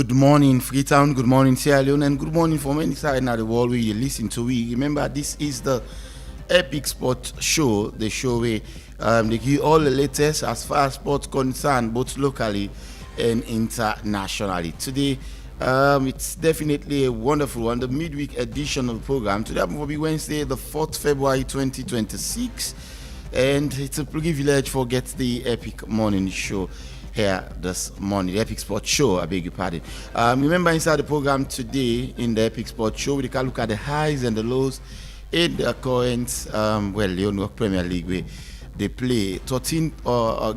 Good morning, Freetown. Good morning, Sierra Leone, and good morning from any side of the world where you listen to. We remember this is the Epic Sport Show, the show where they give all the latest as far as sports concerned, both locally and internationally. Today, it's definitely a wonderful one, the midweek edition of the program. Today will be Wednesday, the 4th February 2026, and it's a privilege for Get the Epic Morning Show here this morning, the Epic Sports Show, I beg your pardon. Remember, inside the program today, in the Epic Sports Show, we can look at the highs and the lows in the current, LEONE Premier League, where they play 13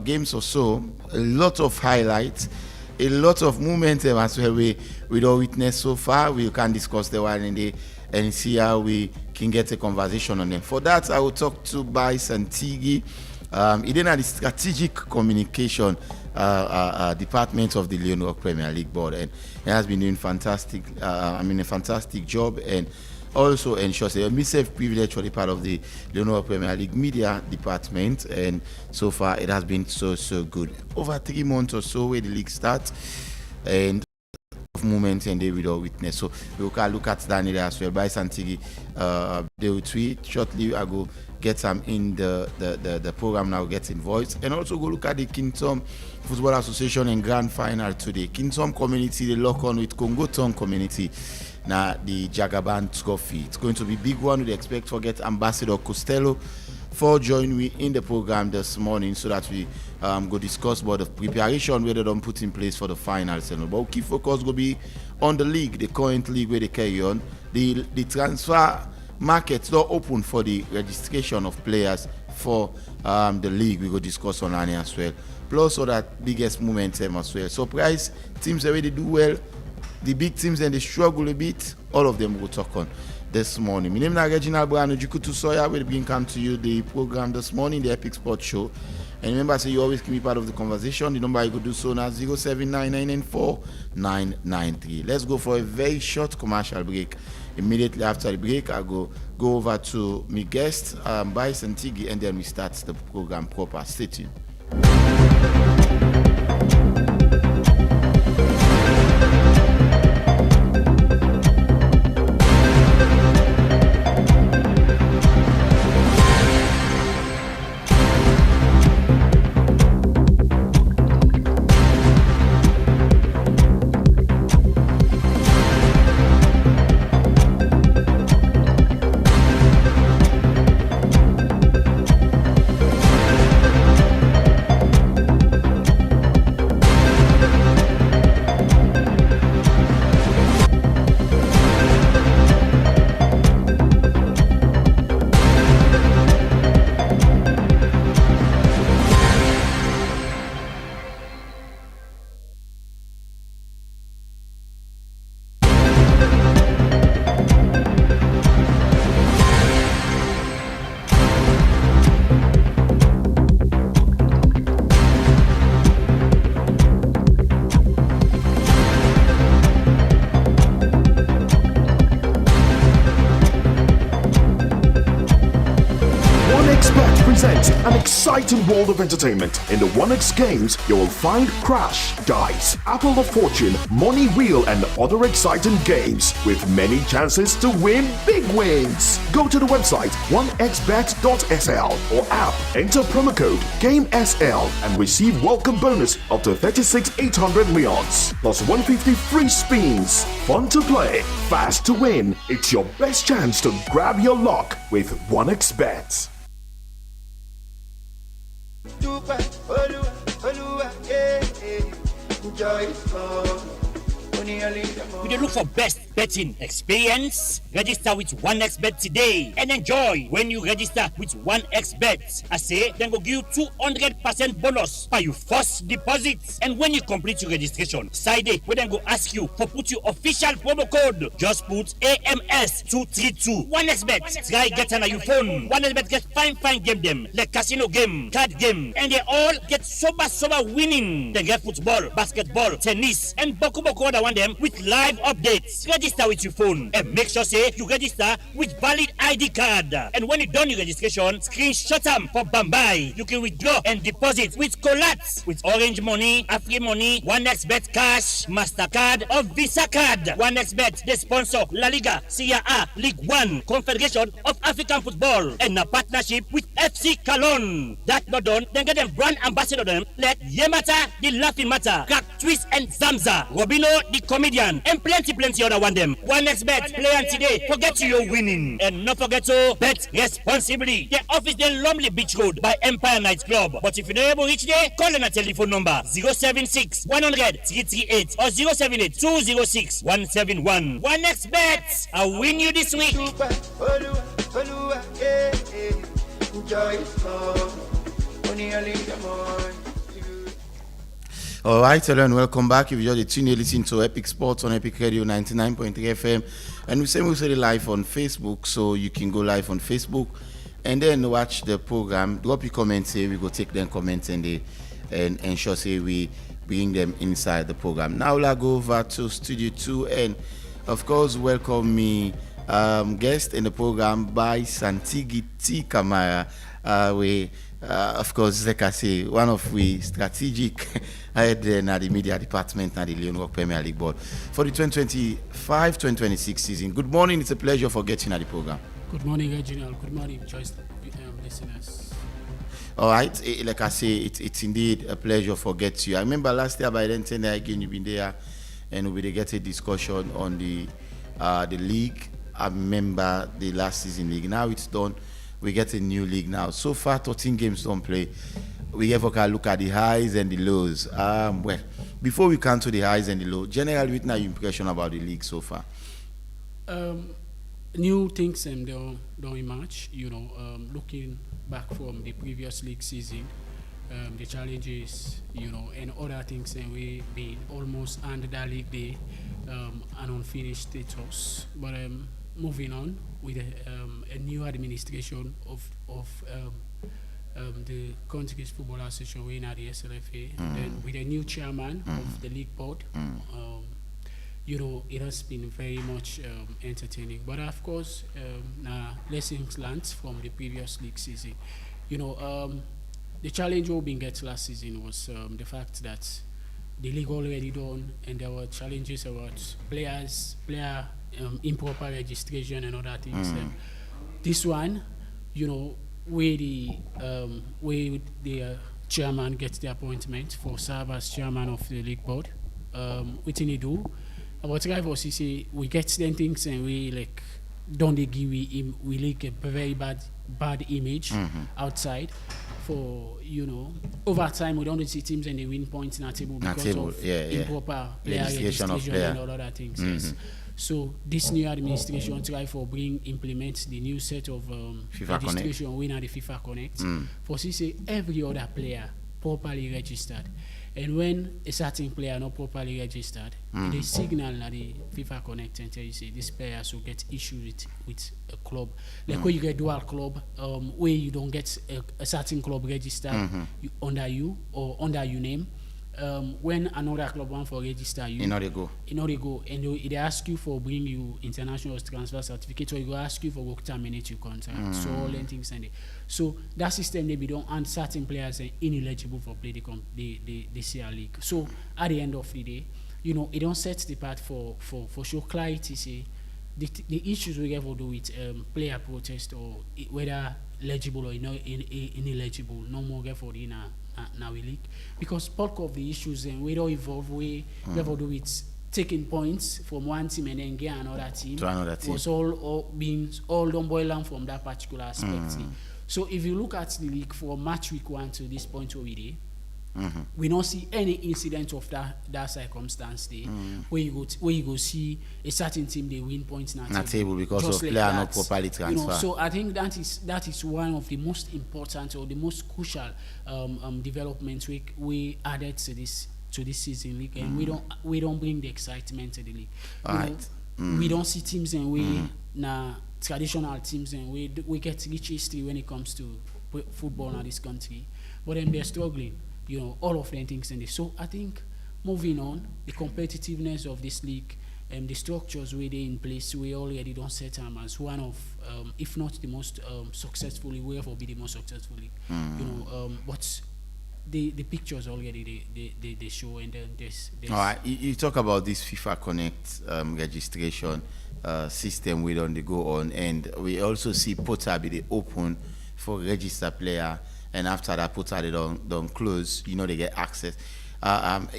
games or so, a lot of highlights, a lot of momentum as well we don't witness so far. We can discuss the one in the and see how we can get a conversation on them. For that, I will talk to Bryson Tigi. He did the strategic communication department of the LEONE Premier League board, and he has been doing a fantastic job, and also ensures a myself privilege for the part of the LEONE Premier League media department, and so far it has been so good. Over 3 months or so where the league starts, and of moments and they will witness. So we can look at Daniel as well. By Santigi, they will tweet shortly. I go get some in the program now, get invoiced, and also go look at the Kingdom Football Association and grand final today. Kingdom community, they lock on with Congo Town community. Now the Jagaban Trophy. It's going to be a big one. We expect to get Ambassador Costello for join me in the program this morning, so that we go discuss about the preparation where they don't put in place for the finals. But key focus will be on the league, the current league where they carry on. The transfer markets not open for the registration of players for the league. We go discuss on that as well. Plus all that biggest momentum as well. Surprise teams already do well. The big teams and they struggle a bit. All of them will talk on this morning. My name is Reginald Brown. Jukutu Soya will be come to you the program this morning, the Epic Sports Show. And remember, you always can be part of the conversation. The number you could do so now 0799949993. Let's go for a very short commercial break. Immediately after the break, I go over to my guest, Bryson Tigi, and then we start the program proper. Stay tuned. Exciting world of entertainment. In the 1x games, you will find Crash, Dice, Apple of Fortune, Money Wheel, and other exciting games with many chances to win big wins. Go to the website 1xbet.sl or app, enter promo code GameSL and receive welcome bonus up to 36,800 leons plus 150 free spins. Fun to play, fast to win. It's your best chance to grab your luck with 1xbet. If you look for best betting experience, register with 1xBet today and enjoy when you register with 1xBet. I say, then go give you 200% bonus by your first deposit. And when you complete your registration, side day, we then go ask you for put your official promo code. Just put AMS232. 1xBet. Try get on your phone. 1xBet get fine game them, like casino game, card game, and they all get sober winning. They get football, basketball, tennis, and boku other one them with live updates. Register with your phone and make sure say you register with valid ID card. And when you done your registration, screenshot them for Bambai. You can withdraw and deposit with Colats, with Orange Money, Afri Money, 1xBet Cash, MasterCard or Visa Card. 1xBet, they sponsor La Liga, Serie A, League One, Confederation of African Football, and a partnership with FC Cologne. That not done, then get them brand ambassador them. Let Yemata, the laughing matter, Crack Twist and Zamza, Robino, the comedian, and plenty other one them. 1xBet, play on today. Forget you're winning. And not forget to bet responsibly. The office the Lumley Beach Road by Empire Night Club. But if you're not able to reach there, call on a telephone number 076 100 338 or 078 206 171. 1xBet, I'll win you this week. All right, hello and welcome back. If you're just tuning in, listen to Epic Sports on Epic Radio 99.3 FM. And we say live on Facebook, so you can go live on Facebook and then watch the program. Drop your comments here. We go take them comments and ensure say we bring them inside the program. Now we'll go over to Studio 2 and of course welcome me guest in the program by Santigi T. Kamara. Of course, like I say, one of we strategic head at the media department at the LEONE Premier League Board for the 2025-2026 season. Good morning. It's a pleasure for getting at the program. Good morning, Reginald. Good morning, choice listeners. All right, like I say, it's indeed a pleasure for getting you. I remember last year by then, again, you've been there, and we get a discussion on the league. I remember the last season league. Now it's done. We get a new league now. So far, 13 games don't play. We have a look at the highs and the lows. Well, before we come to the highs and the lows, generally, what's your impression about the league so far? New things don't emerge. Looking back from the previous league season, the challenges, and other things, and we been almost under that league day, an unfinished status. But moving on with a new administration of the country's football association, we at the SLFA, then with a new chairman of the league board. It has been very much entertaining. But of course, lessons learned from the previous league season. The challenge we been get last season was the fact that the league already done, and there were challenges about player improper registration and other things. This one, where the chairman gets the appointment for serve as chairman of the league board, what he do? About rivals, he say we get certain things and we don't they give we like a very bad image outside. For over time we don't see teams and they win points in a table because of improper player registration and all other things. Yes. So this new administration try for implement the new set of registration we at the FIFA Connect. For say every other player properly registered. And when a certain player not properly registered, they signal at the FIFA Connect and tell you say this player should get issued with a club. Like when you get dual club, where you don't get a certain club registered under you or under your name. When another club want for register you, in order go, and they ask you for bring you international transfer certificate, or you go ask you for work terminate your contract. So all them things and so that system they be don't and certain players are ineligible for play the CR league. So at the end of the day, it don't set the path for show clarity. Say the issues we have to do with player protest or whether legible or ineligible, no more get for the now we league, because part of the issues and we don't evolve we have to do with taking points from one team and then get another team to another team was all don't boil down from that particular aspect. So if you look at the league for match week 1 to this point where we don't see any incident of that circumstance there where you go see a certain team they win points in a table because of player not properly transferred. So I think that is one of the most important or the most crucial developments we added to this season league, and we don't bring the excitement to the league. We don't see teams and we traditional teams and we get rich history when it comes to football in this country, but then they're struggling. All of them things in this. So I think moving on, the competitiveness of this league, the structures where they in place, we already don't set them as one of, if not the most successful league, will ever be the most successful league. But the pictures already they show, and then there's All right, you talk about this FIFA Connect registration system we don't go on, and we also see portal be open for registered player, and after that portal they don't close, they get access.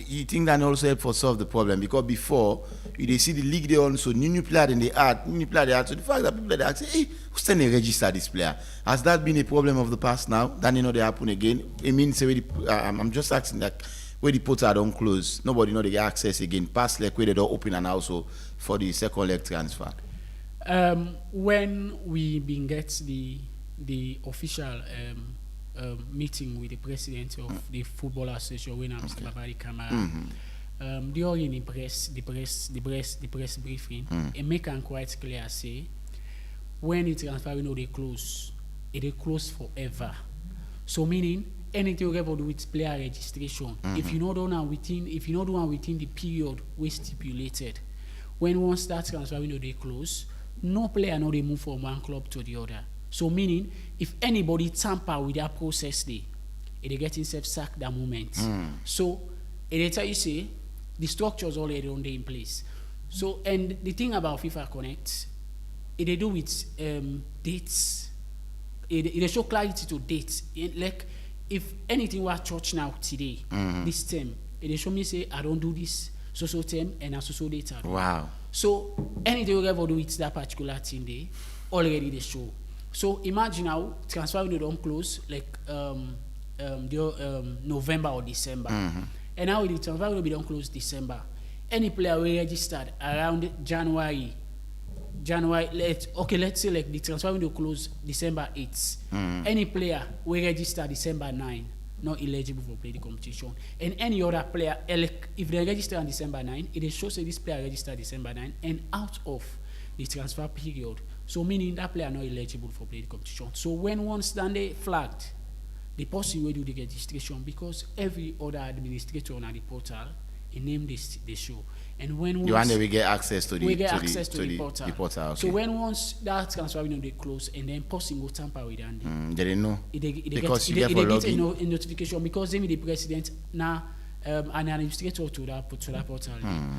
You think that also help for solve the problem? Because before they see the league they on, so new player then they add so the fact that people they ask, hey, who's then they register this player? Has that been a problem of the past now? Then they happen again. It means I'm just asking that where the portal don't close, nobody they get access again. Past like where they don't open and also for the second leg transfer. When we been get the official meeting with the president of the Football Association, when Mr. Babadi Kamara, during the press briefing, and make it quite clear say when the transfer they close, it close forever. So meaning anything you ever do with player registration, if you not do one within the period we stipulated, when once that transfer window they close, no player they move from one club to the other. So meaning, if anybody tamper with that process, they get himself sacked that moment. So, they tell you say the structures already on in place. So, and the thing about FIFA Connect, they do with dates. They show clarity to dates. Like if anything was church now today, this term, they show me say I don't do this so term and a so data. Wow. So anything we ever do with that particular thing, they already they show. So imagine now transfer window don't close like November or December, and now the transfer window don't close December. Any player we registered around January. Let's say like the transfer window close December 8th. Any player we register December 9, not eligible for play the competition. And any other player, if they register on December 9, it shows that this player registered December 9 and out of the transfer period. So meaning that player not eligible for play the competition. So when once done they flagged, the person will do the registration because every other administrator on the portal he named this the show. And when once we get access to the portal. Okay. So when once that transfer window they close and then person go tamper with Andy. They didn't know. Because you get a notification because they the president now an administrator to that portal.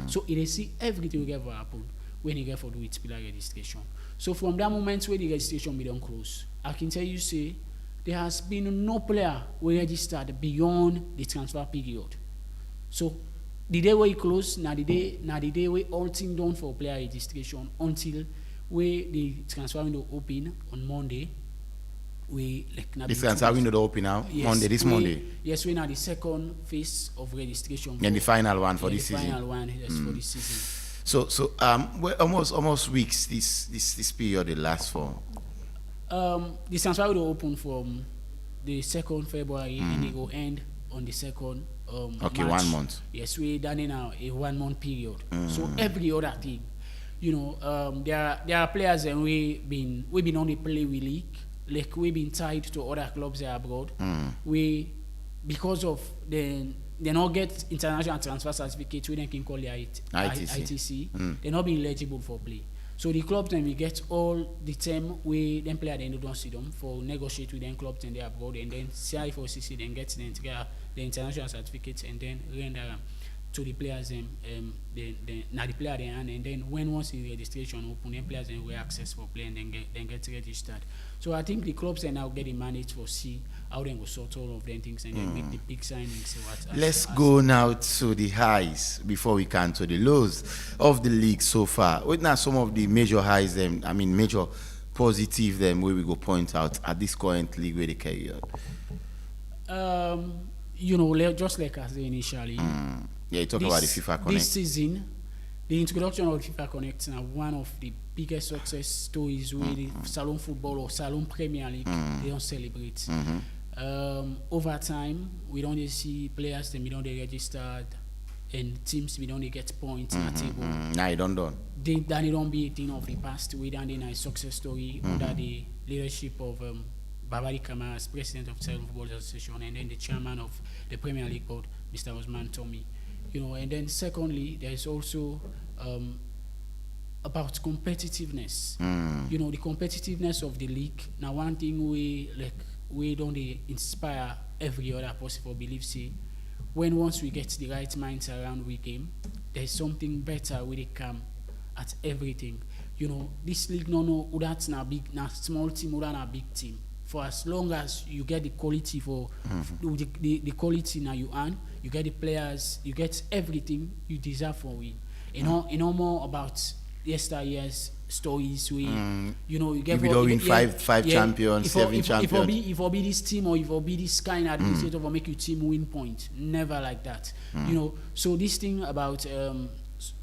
So they see everything will ever happen when you get for do its pillar registration. So from that moment where the registration be done close, I can tell you say there has been no player who registered beyond the transfer period. So the day where it close, now the day where all things done for player registration until where the transfer window open on Monday. We like this transfer window open now. Yes, Monday. Yes, we now the second phase of registration. And the final one for this season. The final one for this season. So we're almost weeks this period it lasts for. The transfer will open from the 2nd February and they go end on the 2nd March. 1 month. Yes, we done in now a 1 month period. So every other thing, there are players and we been on the play we league, like we been tied to other clubs there abroad. We because of they not get international transfer certificate, we then can call it ITC. They not be eligible for play. So the clubs then we get all the term we then player then don't see them for negotiate with them clubs and they abroad and then CI4CC then gets the international certificates and then render them to the players now the player then and then when once the registration open then players then will access for play and then get registered. So I think the clubs are now getting managed for see how they go sort all of them things and then make the big signings. Let's go now to the highs before we can to the lows of the league so far. What now some of the major highs major positive them where we go point out at this current league where they carry on? Just like I said initially. Yeah, you talk about the FIFA Connect. This season, the introduction of FIFA Connect is one of the biggest success stories where the Salon Football or Salon Premier League they don't celebrate. Over time, we don't see players that we don't registered and teams we don't get points in the table. Nah, you don't. That it don't be a thing of the past. We done a success story under the leadership of Babadi Kamara as president of Salon Football Association and then the chairman of the Premier League board, Mr. Osman Tommy. And then secondly, there is also um, about competitiveness. The competitiveness of the league. Now, one thing we don't dey inspire every other person for believe say when once we get the right minds around we game, there's something better we dey come at everything. This league no know who that's na big na small team or na big team. For as long as you get the quality for the quality now you earn, you get the players, you get everything you deserve for win. You know more about yesteryear's stories we you get If you don't win five champions, seven champions. If I be this team or if I be this kind of administrator for make your team win point. Never like that. So this thing about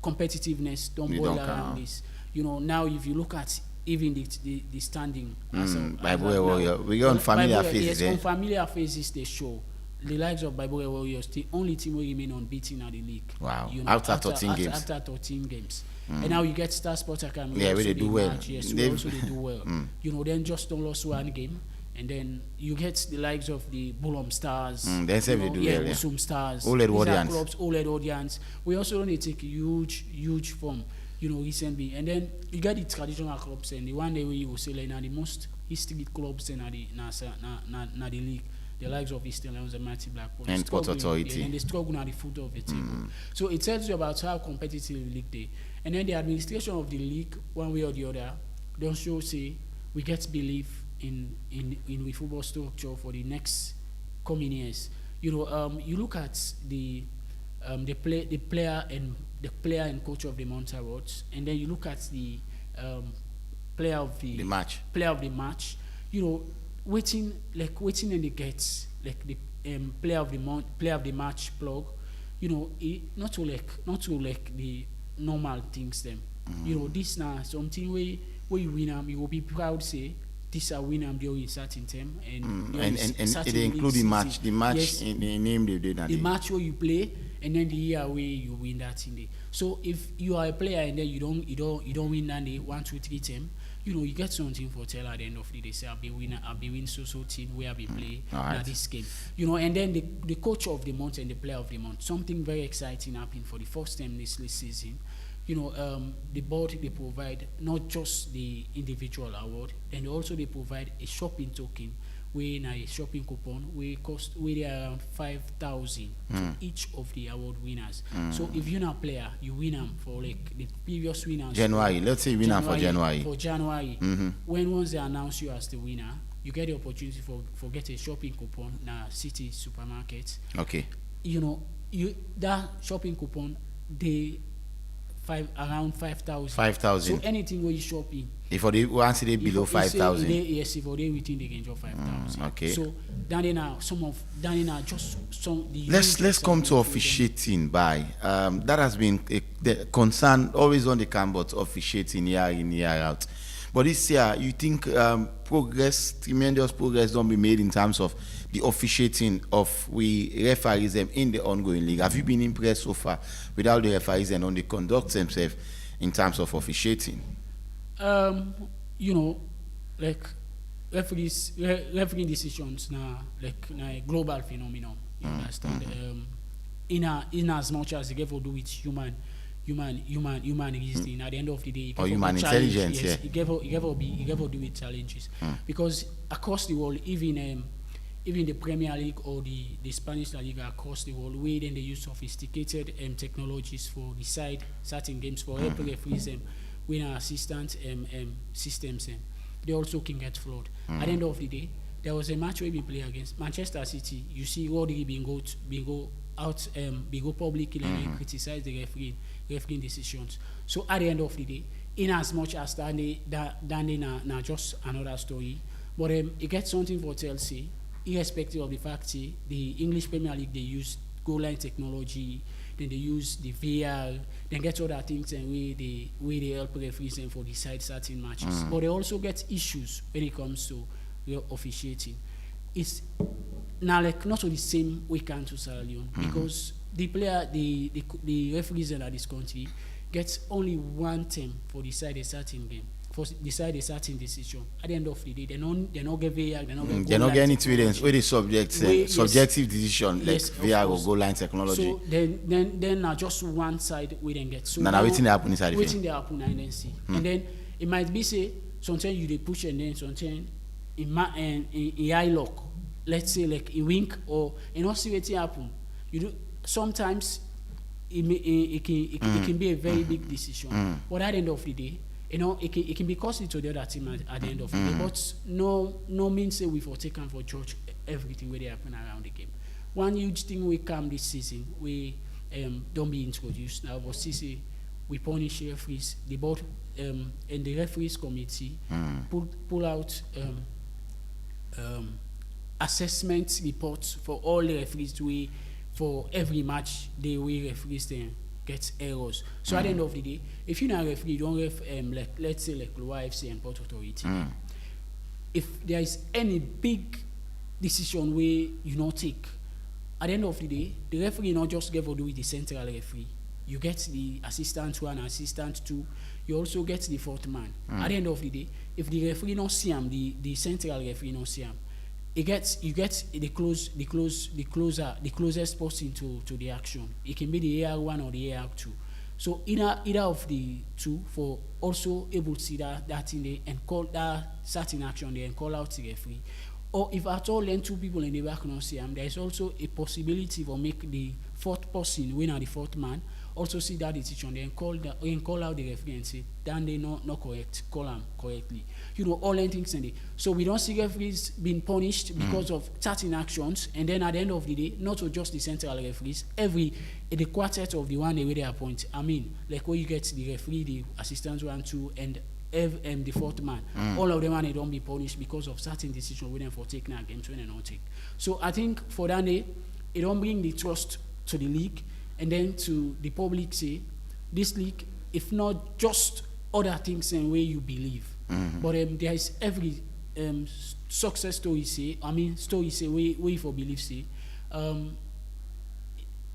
competitiveness don't boil around this. Now if you look at even the standing Bible Warrior, we go on familiar faces. Yes, on familiar faces they show. The likes of Bible Warriors, the only team will remain unbeaten at the league. Wow. After 13 games. After 13 games. And now you get Star Sports Academy. Yeah, they do well. Yes, they also they do well. Then just don't lose one game. And then you get the likes of the Bulham Stars. They say they do well. Usum Stars. OLED audience. Clubs, OLED audience. We also don't take a huge form, recently. And then you get the traditional clubs and the one day where you will say like now the most history clubs in the league. The likes of Eastern Lions and Mighty Blackpool. And Port Authority. And they struggle at the foot of the table. So it tells you about how competitive the league they. And then the administration of the league, one way or the other, don't show say we get belief in the football structure for the next coming years. You look at the player and coach of the month awards, and then you look at the player of the match. Waiting and they get like the player of the month, player of the match plug, not to like the normal things them. This now something where you win them, you will be proud say this a win them during certain time and they include the match yes, in the name they did. The match where you play and then the year where you win that in day. So if you are a player and then you don't win that day 1, 2, 3 time, you get something for tell at the end of the day. Say I'll be win so team where I be play this game. And then the coach of the month and the player of the month. Something very exciting happened for the first time this season. The board they provide not just the individual award, and also they provide a shopping token where a shopping coupon where they are around 5,000 to each of the award winners. So if you're not a player, you win them for like the previous winners. January, let's say winner for January. For January, when once they announce you as the winner, you get the opportunity for get a shopping coupon in a city supermarket. Okay. That shopping coupon they around 5,000. 5,000. So anything where you shop in. If they want to below 5,000. Yes, if they within the range of 5,000. Okay. So just some. Let's come to officiating. That has been the concern always on the camp, but officiating year in year out. But this year, you think tremendous progress don't be made in terms of the officiating of we referees in the ongoing league? Have you been impressed so far with how the referees and on the conduct themselves in terms of officiating? Like refereeing decisions now, like a global phenomenon. You understand? In as much as they ever do with human reasoning, at the end of the day, or human intelligence, yes, it ever do with challenges, because across the world, even the Premier League or the Spanish La Liga across the world, where then they use sophisticated technologies for decide certain games for help referees winner assistant systems, they also can get flawed. At the end of the day, there was a match where we play against Manchester City. You see Rodri being go publicly and criticize the refereeing decisions. So at the end of the day, in as much as that na just another story, but it gets something for Chelsea, irrespective of the fact the English Premier League they use goal line technology, then they use the VR, then get other things and where they help referees and for decide certain matches. But they also get issues when it comes to officiating. It's now like not to the same we can to Sierra Leone, because the referees in this country gets only one term for decide a certain game. for decide a certain decision. At the end of the day, they not get VAR, they not get They're not getting into evidence where the subjective decision, like yes, VR or goal line technology. So then now just one side we then get. So now waiting they happen inside the waiting they happen and then see. And then it might be say sometimes you they push and then sometimes in eye lock, let's say like a wink or you know see what happen. You do sometimes it can be a very big decision. But at the end of the day, you know, it can be costly to the other team at the end of the day. But no means say we for taken for judge everything where they happen around the game. One huge thing we come this season, we don't be introduced now, but see we punish referees. The board and the referees committee pull out assessment reports for all the referees for every match they will referees then get errors. So at the end of the day, if you're not a referee, you don't ref like let's say like Loa FC and Port Authority. If there is any big decision where you not take, at the end of the day, the referee not just get to do with the central referee. You get the assistant 1, assistant 2. You also get the fourth man. At the end of the day, if the referee not see him, the central referee not see him, you get the closest person to the action. It can be the AR1 or the AR2. So either of the two for also able to see that in the and call that certain action there and call out the referee. Or if at all then two people in the back not see him, there is also a possibility for make the fourth person, winner the fourth man, also see that decision then call out the referee and say then they not correct, call them correctly. You know, all them things in there. So we don't see referees being punished because of certain actions, and then at the end of the day, not just the central referees, the quartet of the one they appoint. I mean, like where you get the referee, the assistant 1, 2, and the fourth man, all of them and they don't be punished because of certain decisions with them for taking games when they don't take. So I think for that day, it don't bring the trust to the league, and then to the public say, this league, if not just other things in way you believe, but there is every success story say, way for belief say,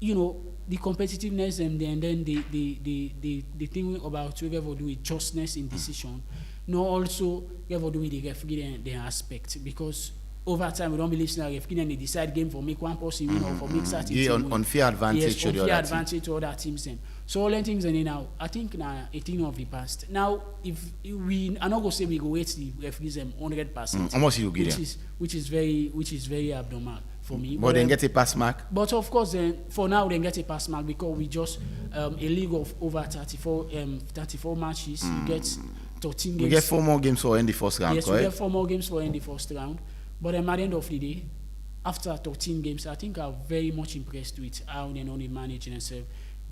you know, the competitiveness and then the thing about we ever do with justness in decision, no also ever do with the referee the aspect, because over time we don't believe in a referee and they decide game for make one person win or for make certain team unfair advantage to the other advantage to other teams then. So all the things and now I think now a thing of the past. Now if we I'm not gonna say we go wait the referees 100%. Almost you get them. Which is very abnormal for me. But then get a pass mark. But of course then for now they get a pass mark because we just a league of over 34 matches. You get 13 games. We get 4 more games for in the first round. Yes, correct? We get 4 more games for in the first round. But at the end of the day, after 13 games, I think I'm very much impressed with how they only manage themselves,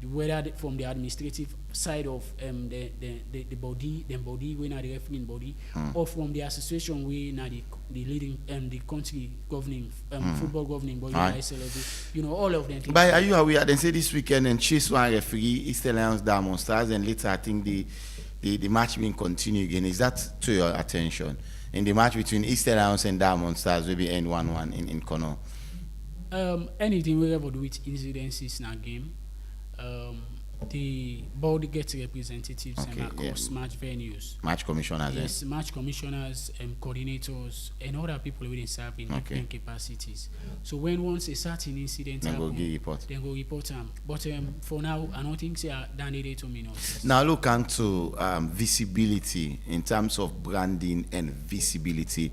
whether from the administrative side of the body, when are the refereeing body, or from the association we now the leading the country governing football governing body, ISLB, you know, all of them. But are you aware? They say this weekend and chase one referee, Eastern Lions Diamond Stars, and later I think the match will continue again. Is that to your attention? In the match between Eastern Lions and Diamond Stars will be end 1-1 in Kono. Anything we ever do with incidences in a game, the board gets representatives and across match venues. Match commissioners. Yes, match commissioners and coordinators and other people within serving different capacities. So when once a certain incident happens, then go report them. But for now, I don't think they are done it to me now. Now look into visibility in terms of branding and visibility.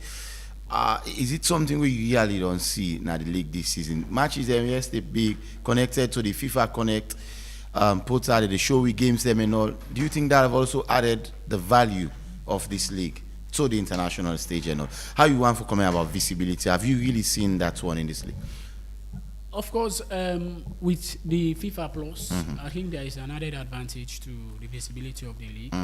Is it something we really don't see in the league this season? Matches them, yes, they big, connected to the FIFA Connect portal, the show we games them and all. Do you think that have also added the value of this league to the international stage and all? How you want to comment about visibility? Have you really seen that one in this league? Of course, with the FIFA Plus, I think there is an added advantage to the visibility of the league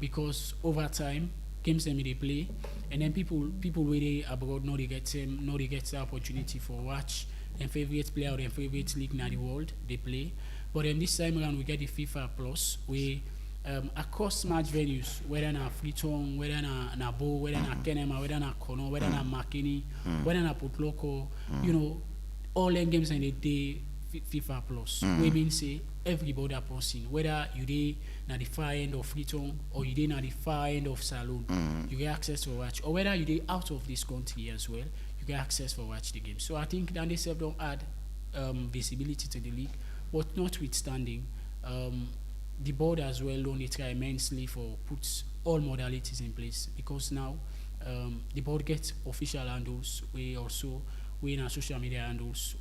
because over time, games them they play, and then people really abroad know they get the opportunity for watch and favorite player or their favorite league in the world they play. But this time around we get the FIFA Plus, we across match venues, whether na Freetown, whether na Bo, whether na Kenema, whether na Kono, whether na Makini, whether na Putloko, you know, all them games and they FIFA Plus. We mean say everybody a person, whether you dey na the far end of Freetown or you dey na the far end of Salone, you get access to watch. Or whether you dey out of this country as well, you get access for watch the game. So I think that they self don't add visibility to the league, but notwithstanding, the board as well only try immensely for puts all modalities in place because now the board gets official handles. We in our social media handles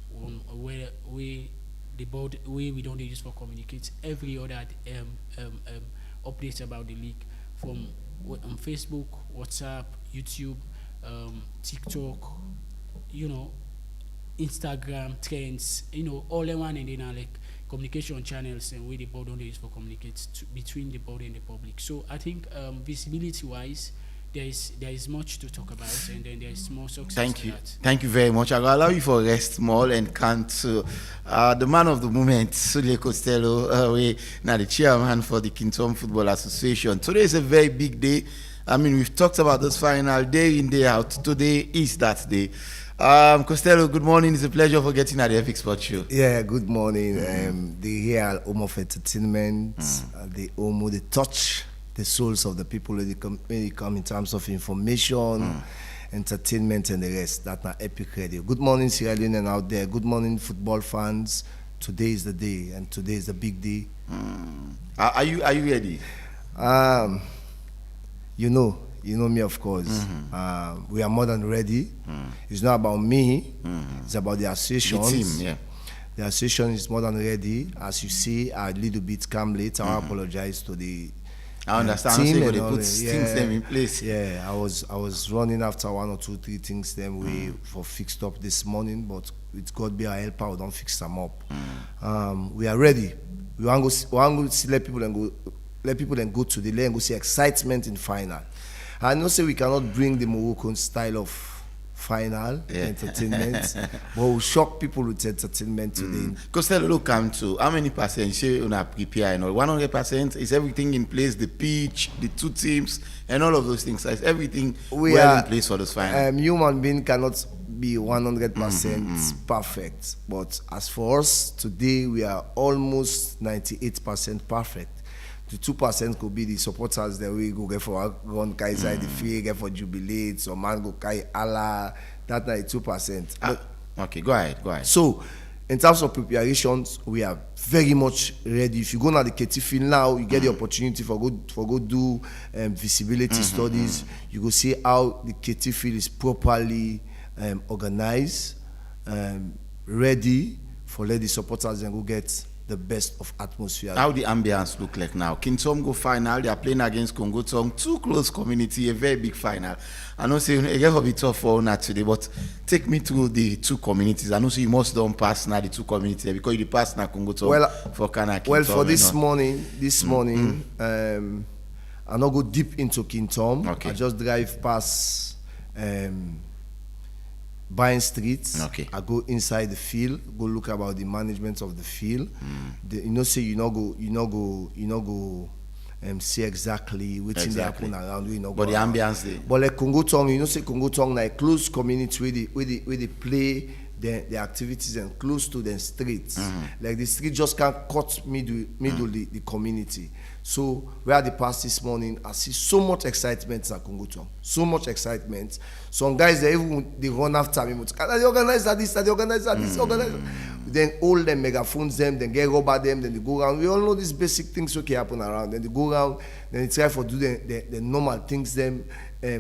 where we the board we don't use for communicate every other updates about the league from on Facebook, WhatsApp, YouTube, TikTok, Instagram trends, all in one, and then like communication channels and where the board only use for communicate between the board and the public. So I think visibility wise, there is much to talk about, and then there is more success. Thank you very much. I'll allow you for rest small and come to the man of the moment, Sule Costello, now the chairman for the Kintom Football Association. Today is a very big day. I mean, we've talked about this final day in, day out. Today is that day. Costello, good morning. It's a pleasure for getting at the Epic Sports Show. Yeah, good morning. The here home of entertainment, the home with the touch the souls of the people when they come in terms of information, entertainment, and the rest. That's not Epic Radio. Good morning, Sierra Leone out there. Good morning, football fans. Today is the day, and today is the big day. Are you ready? You know me, of course. We are more than ready. It's not about me. It's about the association. The team, yeah. The association is more than ready. As you see, I a little bit come late. I apologize to the I understand. team So and they all put that. things them in place. Yeah, I was running after 1 or 2, 3 things them we for fixed up this morning, but with God be our helper, we don't fix them up. We are ready. We want to see let people then go to the lane and go see excitement in final. I know say we cannot bring the Moroccan style of final entertainment, but we'll shock people with entertainment today. Costello, look, come to how many percent share on a prepare and all? 100% is everything in place, the pitch, the two teams, and all of those things. Is everything in place for this final? Human being cannot be 100% perfect, but as for us today, we are almost 98% perfect. The 2% could be the supporters that we go get for run Kaiser the free, get for jubilate, some man go Kai Allah. That 92%. Okay, go ahead. So, in terms of preparations, we are very much ready. If you go now the KT field now, you get the opportunity for go do visibility studies. You go see how the KT field is properly organized, ready for let the supporters and go get the best of atmosphere. How the ambience look like now? Kintom go final. They are playing against Congo Tong. Two close community, a very big final. I know say it will be tough for Ona today, but take me through the two communities. I know say you must don't pass now the two communities because you pass now Congo Tong for Kana. Well, for this morning, I not go deep into Kintom. Okay. I just drive past Buying Street. Okay. I go inside the field, go look about the management of the field. Say you not go see exactly what they happen around. But the ambience there. But like Congo Tong, say Congo Tong like close community where they play the activities and close to the streets. Like the street just can't cut middle the community. So where the past this morning, I see so much excitement at Congo Tong. So much excitement. Some guys they run after me. They organize this, they organize this, organize. Then all them megaphones them, then get rubber them, then they go around. We all know these basic things okay happen around. Then they go around, then they try for do the normal things them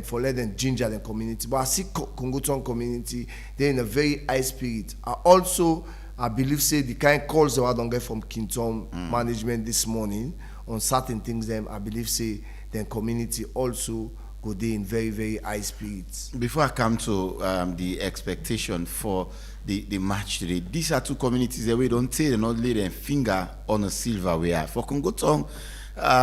for let them ginger the community. But I see Congo Tong community, they're in a very high spirit. I believe say the kind calls that I don't get from Kintom management this morning on certain things them, I believe say the community also go there in very, very high spirits. Before I come to the expectation for the match today, these are two communities that we don't say, they not lay their finger on a silverware. For Congo Tong,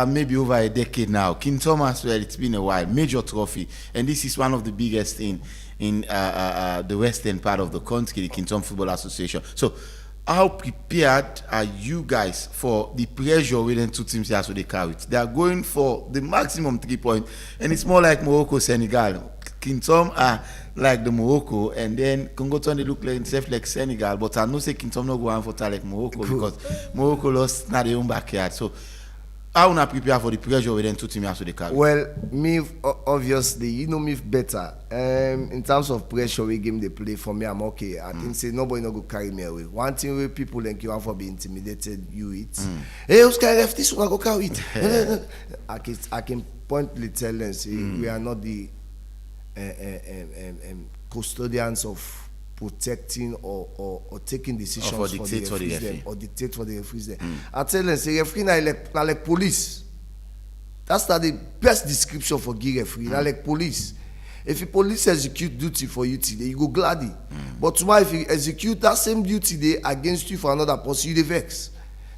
maybe over a decade now. Kintom as well, it's been a while. Major trophy. And this is one of the biggest in the western part of the country, the Kintom Football Association. So, how prepared are you guys for the pressure within two teams here so they carry it? They are going for the maximum 3 points, and it's more like Morocco, Senegal. King Tom are like the Morocco, and then Congo Tom they look like themselves like Senegal. But I know say King Tom no go on for like Morocco because Morocco lost not their own backyard. So how una prepare for the pressure with them two teams after the carry? Well, me obviously, you know me better. In terms of pressure, we game they play for me, I'm okay. I think say nobody no go carry me away. One thing where people like you have for be intimidated, you it. Hey, who's carry left this one? Go carry it. I can pointedly tell them, say we are not the custodians of protecting or taking decisions or for dictate the for the referees referee. them, or dictate for the referees them. I tell them, say referee na like police. That's not the best description for give referee. Na like police. If a police execute duty for you today, you go gladly. But tomorrow, if you execute that same duty day against you for another person, you dey vex.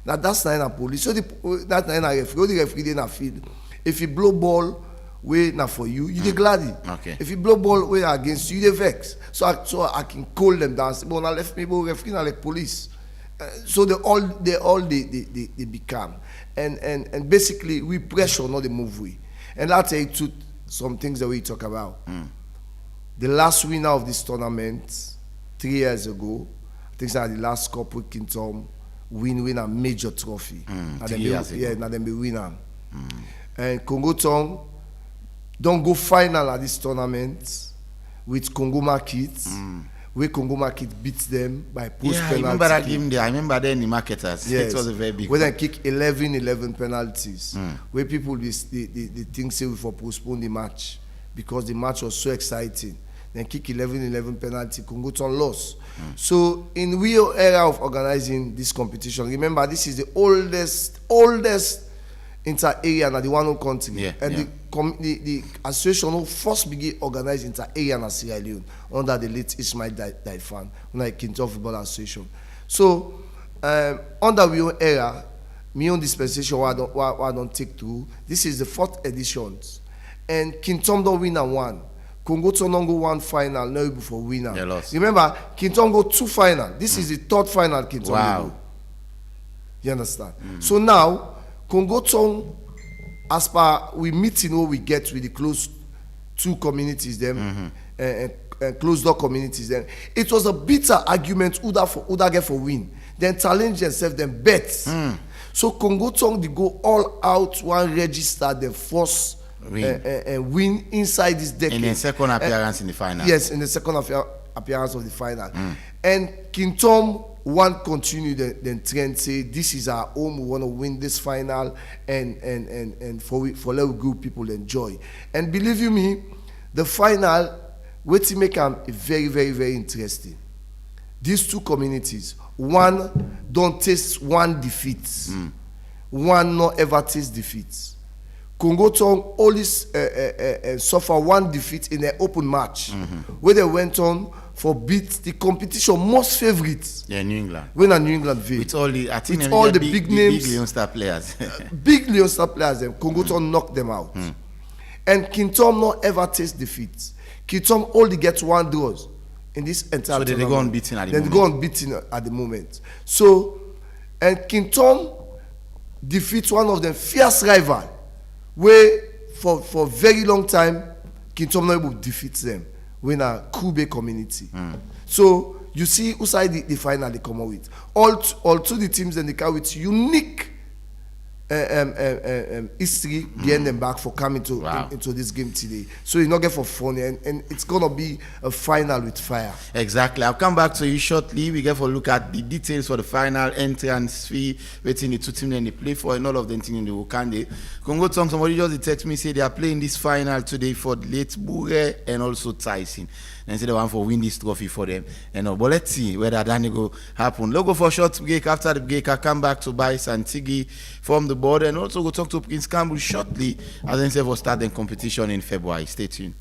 Now that's not a police. So that's not a referee. The referee dey na field. If you blow ball, way now for you, you dey gladly. Okay. If you blow ball way against you, you dey vex. So I can call them down. Say, but now left me, but referee na like police. So they become, and basically we pressure, not the move we. And that's some things that we talk about. The last winner of this tournament 3 years ago, I think that the last cup with King Tom win a major trophy. Now them be winner. And Congo Tom don't go final at this tournament with Congo Market, where Congo Market beats them by post penalty. I remember that game there. I remember then the marketers. Yes. It was a very big where they kick 11 penalties. Where people they think say we for postpone the match because the match was so exciting. Then kick 11 penalty, Congo Tom lost. So in real era of organizing this competition, remember this is the oldest inter-area in the one country, the association who first began organizing inter-area in Sierra Leone under the late Ismail Daifan, like King Tom Football Association. So under we own era, me own dispensation what I don't take through. This is the 4th edition, and King Tom don't win and one. Congo Tom don't go one final, no able for winner. Remember, King Tom go 2 final. This is the 3rd final King Tom go. You understand? So now Congo Tom, as per we meeting what we get with the close 2 communities them and closed door communities them, it was a bitter argument who that get for win. Then challenge themselves, then bet. So Congo Tom they go all out, one register the first win inside this decade. In the second appearance in the final. Yes, in the second appearance of the final. And King Tom want continue the trend, say this is our home, we want to win this final and for let group people enjoy. And believe you me, the final what to make them very, very, very interesting. These 2 communities, one don't taste one defeat, one not ever taste defeats. Congo Tom only suffer one defeat in an open match where they went on for beat the competition most favorites. Yeah, New England. When New England veil. With all the, I think with all the big names, big Leon Star players. Big Leon Star players, Congo Tom knocked them out. And King Tom not ever taste defeats. King Tom only gets 1 draws in this entire tournament. So they go unbeaten at the moment. They go unbeaten at the moment. So, and King Tom defeats one of them fierce rival, where for very long time King Tom not able to defeat them when a Kube community. So you see who side the final they come out with. All 2 the teams and they come with unique history behind them back for coming into this game today. So you not get for fun and it's gonna be a final with fire. Exactly. I'll come back to you shortly. We get for look at the details for the final entrance fee, waiting the 2 teams and they play for, and all of them things in the Wakande. Congo Tom, somebody just text me say they are playing this final today for late Bure and also Tyson. And say they want for win this trophy for them. And but let's see whether that go happen. Logo for short break. After the break, I come back to buy Santigi from the board and also go talk to Prince Campbell shortly as they say for start the competition in February. Stay tuned.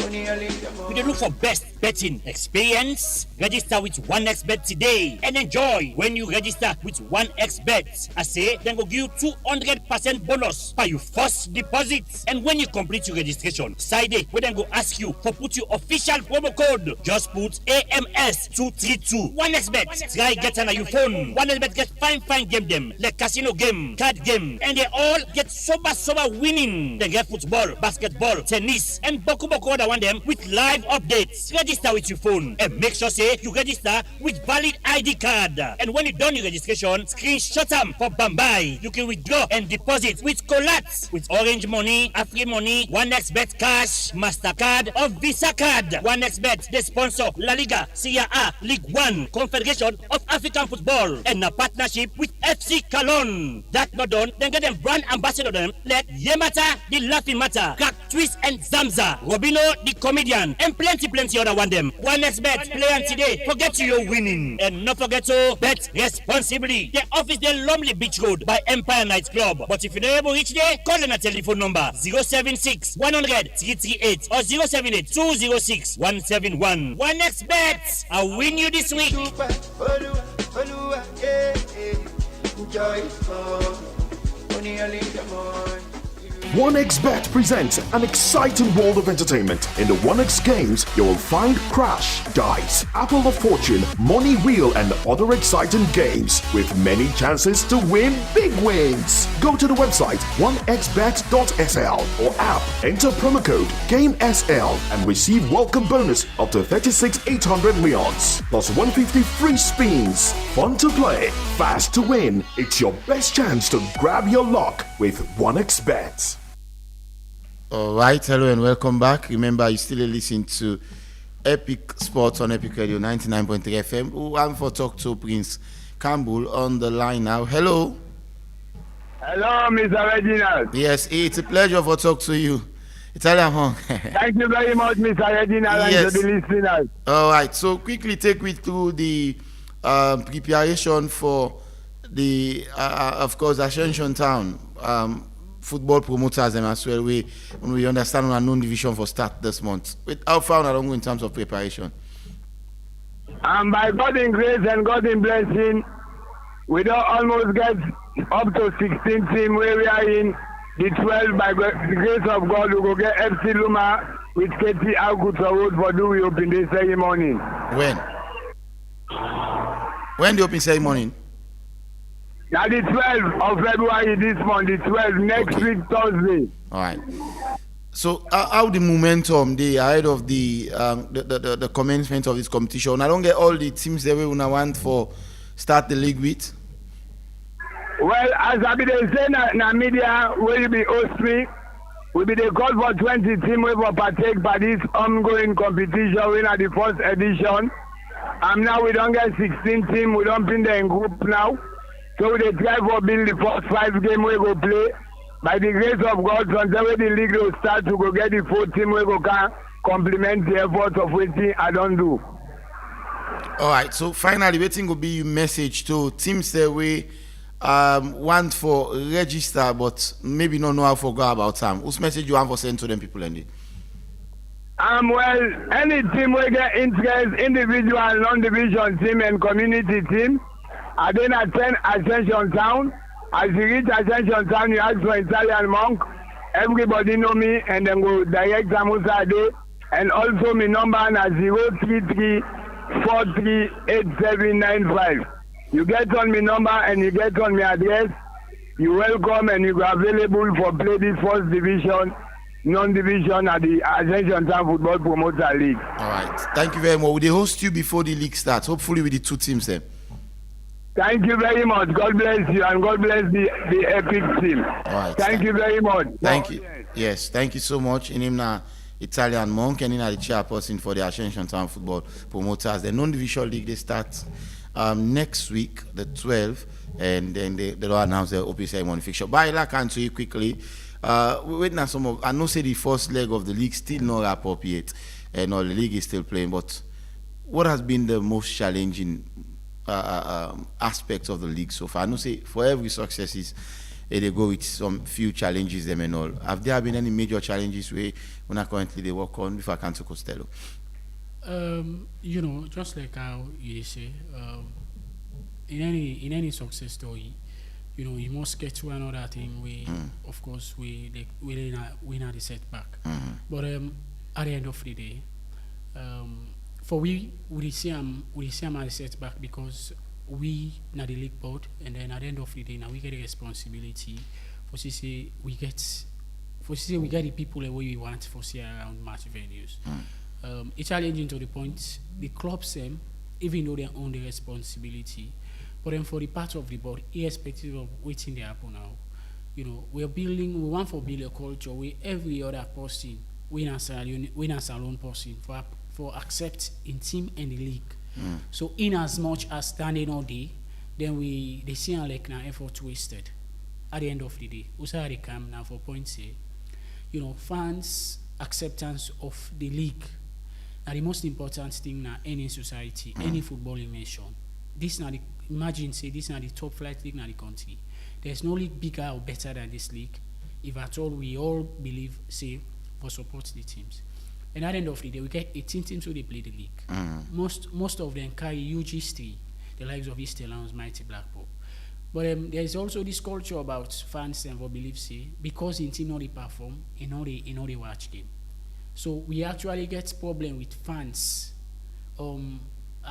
You dey look for best betting experience? Register with 1xBet today and enjoy when you register with 1xBet. I say dem go give you 200% bonus by your first deposit. And when you complete your registration, side day wey dem go ask you for put your official promo code. Just put AMS232. 1xBet. Try get on your phone. 1xBet get fine game them like casino game, card game, and they all get sober winning. They get football, basketball, tennis, and boku other one them with live updates. Register with your phone and make sure say you register with valid ID card. And when you done your registration, screenshot them for Bambai. You can withdraw and deposit with Colats, with Orange Money, Afri Money, 1xBet Cash, Mastercard, or Visa Card. 1xBet, they sponsor La Liga, Serie A, League One, Confederation of African Football, and a partnership with FC Cologne. That not done, then get them brand ambassador them like Yemata, the Laughing Matter, Crack Twist and Zamza, Robino, the comedian, and plenty other one them. 1xBet, play on today, forget you're winning. And not forget to bet responsibly. The office the Lumley Beach Road by Empire Night Club. But if you're not able to reach there, call them a telephone number 076 100 338 or 078 206 171. 1xBet, I'll win you this week. OneXBet presents an exciting world of entertainment. In the 1X games, you will find Crash, Dice, Apple of Fortune, Money Wheel, and other exciting games with many chances to win big wins. Go to the website 1xbet.sl or app, enter promo code GAMESL and receive welcome bonus up to 36,800 leons plus 150 free spins. Fun to play, fast to win. It's your best chance to grab your luck with 1xBet. All right, hello and welcome back. Remember, you still listen to Epic Sports on Epic Radio 99.3 FM. Who I'm for talk to Prince Campbell on the line now. Hello. Hello, Mr. Reginald. Yes, it's a pleasure for talk to you. Italian Hong. Thank you very much, Mr. Reginald, Yes. and to the listeners. All right, so quickly take me through the preparation for the, of course, Ascension Town football promoters them as well. We understand we are known division for start this month. How far along in terms of preparation? By God's grace and God's blessing, we don't almost get up to 16 team where we are in the 12. By the grace of God, we will get FC Luma with KT Alcutra Road for do we open the ceremony. When the open ceremony? Now the 12th of February this month, the 12th next week Thursday. All right. So how the momentum they ahead of the commencement of this competition? I don't get all the teams that we want for start the league with. Well, as I be saying in media, will be host me. We be the call for 20 teams we will partake by this ongoing competition. We are the first edition. Now we don't get 16 teams. We don't pin them in group now. So they try for build the first 5 games we go play. By the grace of God, from the way the league will start to go get the 4 team we go can complement the effort of waiting I don't do. All right. So finally, waiting will be your message to teams that we want for register, but maybe not know how to go about them. Whose message you want for send to them people, Andy? Well, any team will get interest, individual, non-division team and community team. I then attend Ascension Town. As you reach Ascension Town, you ask for Italian monk. Everybody know me and then go direct Amusade. And also my number is 033-438795. You get on my number and you get on my address. You welcome and you are available for play the first division, non-division at the Ascension Town Football Promoter League. All right. Thank you very much. Will they host you before the league starts? Hopefully with the 2 teams then. Thank you very much. God bless you and God bless the Epic team. All right. Thank you very much. Thank you. Yes, thank you so much. In him now, Italian monk and in the chairperson for the Ascension Town Football Promoters. The non-division league they start next week, the 12th, and then they will announce the open ceremony fixture. But I can to you quickly. Wait now, some of I know say the first leg of the league still not wrap up yet, and the league is still playing. But what has been the most challenging aspects of the league so far? I know say for every success is they go with some few challenges them and all. Have there been any major challenges where currently they work on before I come to Costello? Just like how you say, in any success story, you must get to another thing where, of course, we not the setback. But at the end of the day, for we see am at the setback because we not the league board, and then at the end of the day, now we get a responsibility for say we get the people the way we want for see around match venues. It's challenging to the point the clubs even though they own the responsibility, but then for the part of the board, irrespective of waiting they happen now, we want to build a culture where every other person, we as a lone person for accept in team and the league. So in as much as standing all day, then they see like now effort wasted. At the end of the day, also they come now for points say, fans acceptance of the league are the most important thing now any society, any footballing nation. Imagine say this is not the top flight league in the country. There's no league bigger or better than this league. If at all we all believe, say, for support the teams. And at the end of the day, we get 18 teams who they play the league. Most of them carry huge history, the likes of East Lions, Mighty Blackpool. But there is also this culture about fans and what believe say because in team not they perform, in all they watch game. So we actually get problem with fans. I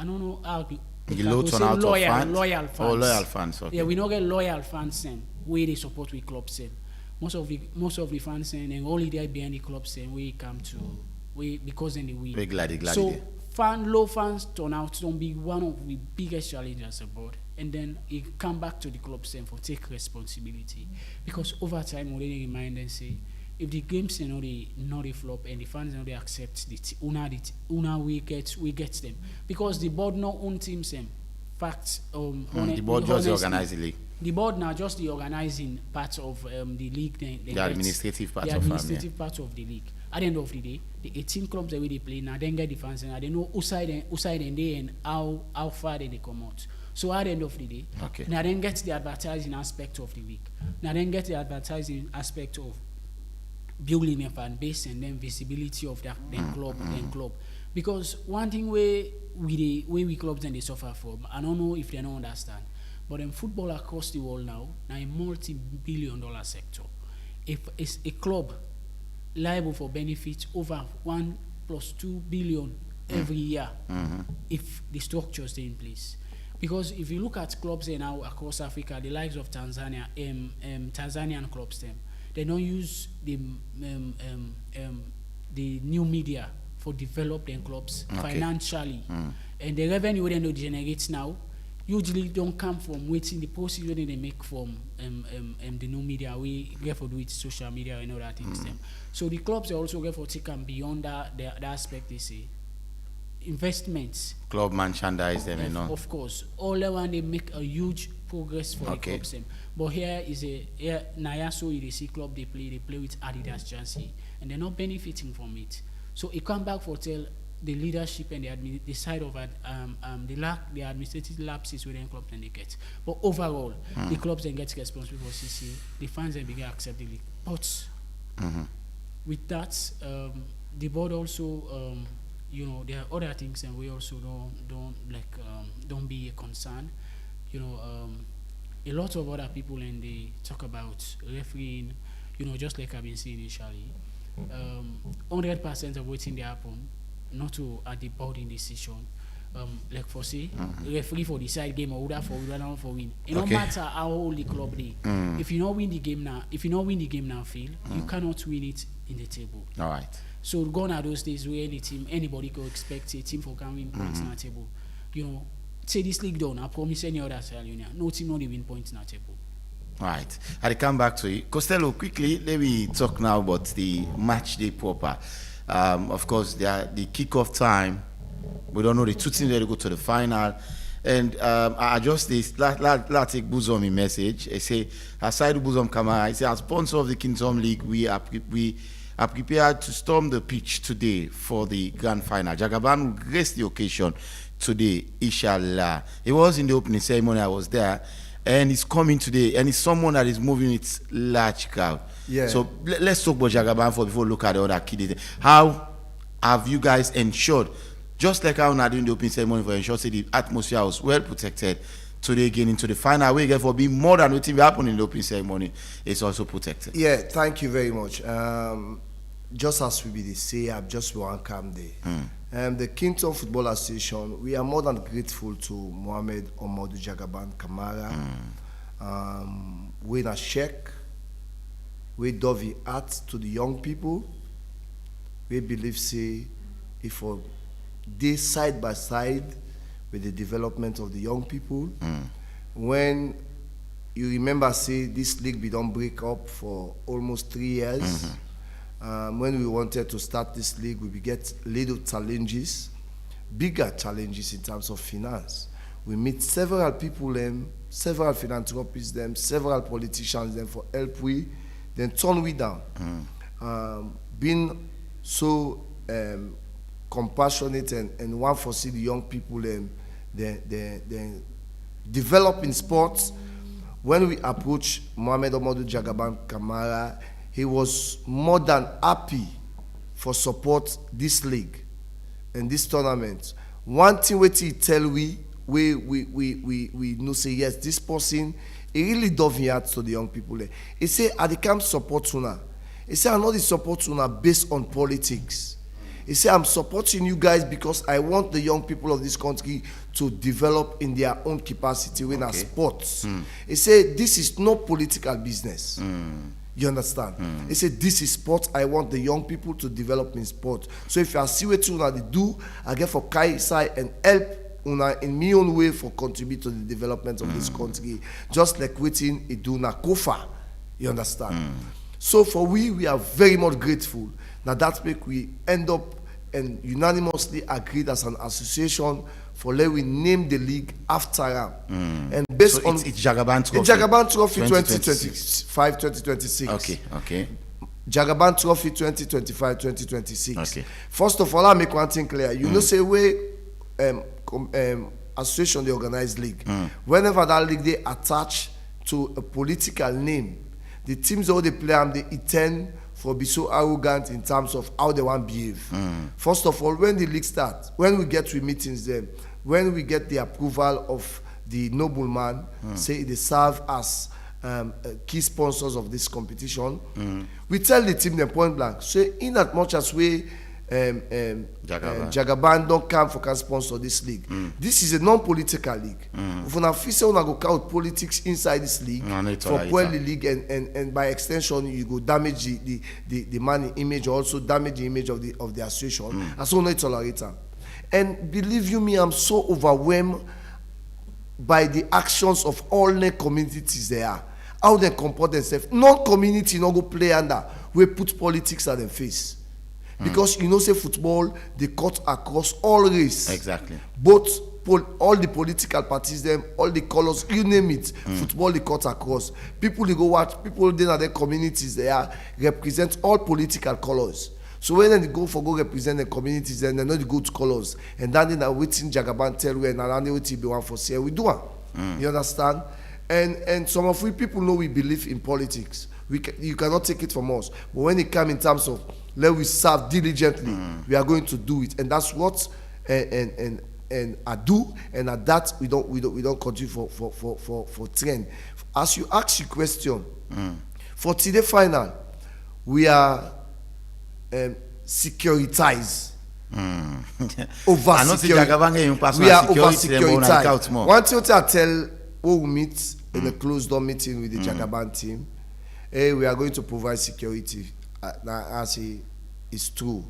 don't know how to loyal fans. Oh, loyal fans. Okay. Yeah, we don't get loyal fans where they support we clubs. Most of the fans and only they behind the clubs we come to because then they win. Very glad. So low fans turnout don't be one of the biggest challenges aboard. And then it come back to the clubs for take responsibility. Because over time we really remind and say if the games not they flop and the fans they accept una we get them. Because the board not own teams fact the board just organize the league. The board now just the organizing part of the league. The administrative part of the league. At the end of the day, the 18 clubs that they play now then get the fans and they know who side and they and how far they come out. So at the end of the day, now then get the advertising aspect of the league. Now then get the advertising aspect of building a fan base and then visibility of that club. Because one thing where we clubs and they suffer from, I don't know if they don't understand, but in football across the world now a multi-billion-dollar sector. If it's a club liable for benefits over 1 + 2 billion every year, if the structures stay in place. Because if you look at clubs now across Africa, the likes of Tanzania, Tanzanian clubs, they don't use the new media for developing clubs financially, and the revenue they generate now usually don't come from waiting the proceeds they make from the new media. We get for do it social media and all that things. So the clubs are also get for taken beyond that aspect. They say investments, club merchandise them, of course, all the one they make a huge progress for the clubs. But here is so you see club they play with Adidas jersey and they're not benefiting from it. So it come back for tell the leadership and the side of the administrative lapses within clubs and they get. But overall, the clubs then get responsible for CC. The fans then begin to accept the league. But with that, the board also, there are other things and we also don't be a concern. A lot of other people and they talk about refereeing, just like I've been saying initially. 100% of waiting they happen, not to at the boarding decision. Like for say, referee for the side game or whether for win. It don't matter how old the club they. If you not win the game now, Phil, you cannot win it in the table. All right. So gone are those days where anybody could expect a team for can win points in the table. Say this league done, I promise any other Sierra Leone, no team not win points in the table. All right. I'll come back to you. Costello, quickly, let me talk now about the match day proper. Of course, the kickoff time. We don't know the two teams that go to the final. And I just this last take Bosom a message. I say, aside Bosom Kamara, I say, as sponsor of the Kingdom League, we are prepared to storm the pitch today for the grand final. Jagaban will grace the occasion today, inshallah. It was in the opening ceremony, I was there. and he's coming today, and he's someone that is moving with large crowd. Yeah. So let's talk about Jagaban before we look at the other kid. How have you guys ensured, just like how we're doing the opening ceremony, for ensure the atmosphere was well protected today, getting into the final way, for being more than what happened in the opening ceremony, is also protected? Yeah, thank you very much. Just as we be say, I've just one calm day. The Kington Football Association, we are more than grateful to Mohamed Omodu Jagaban Kamara. We na check, we do art to the young people. We believe say if they side by side with the development of the young people. When you remember say this league we don't break up for almost 3 years. When we wanted to start this league, we get little challenges, bigger challenges in terms of finance. We meet several people, several philanthropists, several politicians, for help we, then turn we down. Being so compassionate and want to see the young people, they develop in sports. When we approach Mohamed Omodu Jagaban Kamara, he was more than happy for support this league and this tournament. One thing what he tell we know say yes, this person he really does heart to the young people. He say I come support una. He say I know the support una based on politics. He say I'm supporting you guys because I want the young people of this country to develop in their own capacity when okay. sports. He say this is not political business. You understand? He said, this is sport. I want the young people to develop in sport. So if you see what you want to do, I get for Kai side and help una in my own way for contribute to the development of this country. Just like waiting it do na kofa. You understand? So for we are very much grateful. Now that make we end up and unanimously agreed as an association for let we name the league after him. And based so on it's Jagaban Trophy. It's Jagaban Trophy 2025-2026. Okay. Jagaban Trophy 2025-2026. Okay. First of all, I make one thing clear. You know, say we association they organize league. Whenever that league they attach to a political name, the teams all they play and they intend for be so arrogant in terms of how they want to behave. First of all, when the league starts, when we get to meetings then, when we get the approval of the nobleman, say they serve as key sponsors of this competition, we tell the team them point blank, say in as much as we Jagaban don't come for can sponsor this league. This is a non-political league. If una feel say una go count politics inside this league for spoil the league and by extension you go damage the money image, also damage the image of the association. And so no tolerate. And believe you me, I'm so overwhelmed by the actions of all the communities there. How they comport themselves. Non-community no go play under. We put politics at their face. Because you know, say football, they cut across all race. Exactly. Both all the political parties, them, all the colors, you name it. Football they cut across. People they go watch. People then at their communities they are represent all political colors. So when they go represent the communities, then they know the good colors. And then they are waiting Jagaban tell we and then they will be one for say we do one. You understand? And some of we people know we believe in politics. You cannot take it from us. But when it comes in terms of let we serve diligently, we are going to do it, and that's what and I do, and at that we don't continue for trend. As you ask your question, for today final, we are securitized. Over securitized. We are over securitized. One thing I tell we meet in a closed door meeting with the Jagaban team. We are going to provide security. As it's true,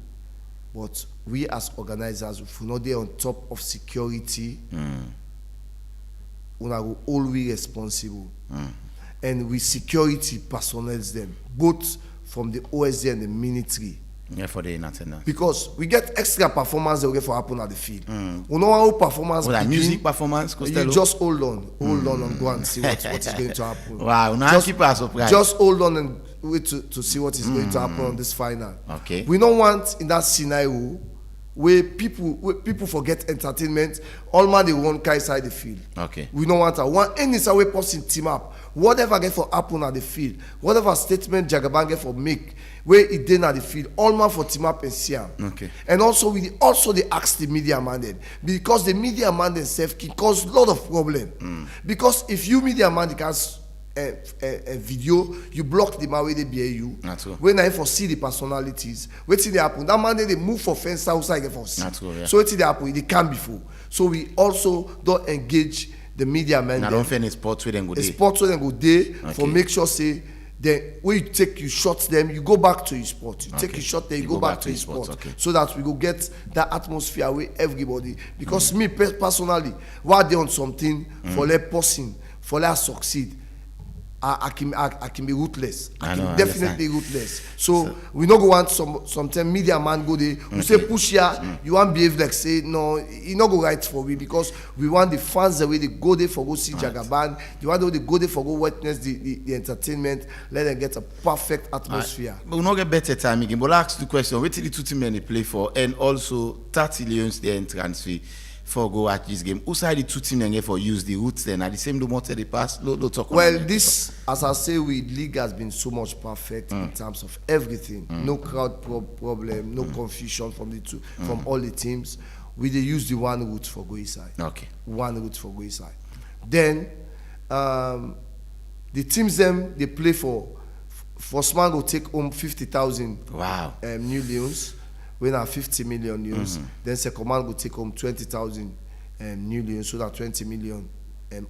but we as organizers, if we know they're on top of security, we are always responsible. And we security personnel them, both from the OSD and the military. Yeah, for the attendance. Because we get extra performance that will get for happen at the field. We know how performance. Well, music performance, Costello? You just hold on and go and see what is going to happen. Wow, now keep us surprised. Just hold on and wait to see what is going to happen on this final. Okay. We don't want in that scenario where people forget entertainment. All man they run car inside the field. Okay. We don't want that. One any way person team up. Whatever get for happen at the field, whatever statement Jagaban get for make, where it did at the field, all man for team up and see him. Okay. And also they ask the media man then, because the media man themselves can cause a lot of problem. Because if you media man can a video, you block the man where they bear you. That's true. When I foresee the personalities, wait till they happen. That man they move for fence outside get for see. That's true, yeah. So wait till they happen, they can before. So we also don't engage the media men. I don't find a sport with them go A day. sport where they go day for Okay. make sure say then when you shot them, you go back to your sport. You take your shot there, you go back to your sport. Okay. So that we go get that atmosphere where everybody. Because me personally, while they on something for let person, for let succeed, I can be ruthless. I know, can I definitely ruthless. So we not go want sometimes media man go there. We say push here, you want behave like say no, you not go right for we because we want the fans the way they go there for go see Jagaban. You want they go there for go witness the entertainment. Let them get a perfect atmosphere. But we not get better time again. But I'll ask the question: wait till the two teams they play for, and also 30 Leones their transfer for go at this game. Who side the two teams they for use the roots then? At the same moment they pass. No talk. Well, this, as I say, league has been so much perfect in terms of everything. No crowd problem, no confusion from from all the teams. We they use the one route for go inside. Okay. One route for go inside. Then the teams them they play for. First man go take home 50,000. Wow. New Leones. We now 50 million news. Then second man will take home 20,000 new Leones, so that 20 million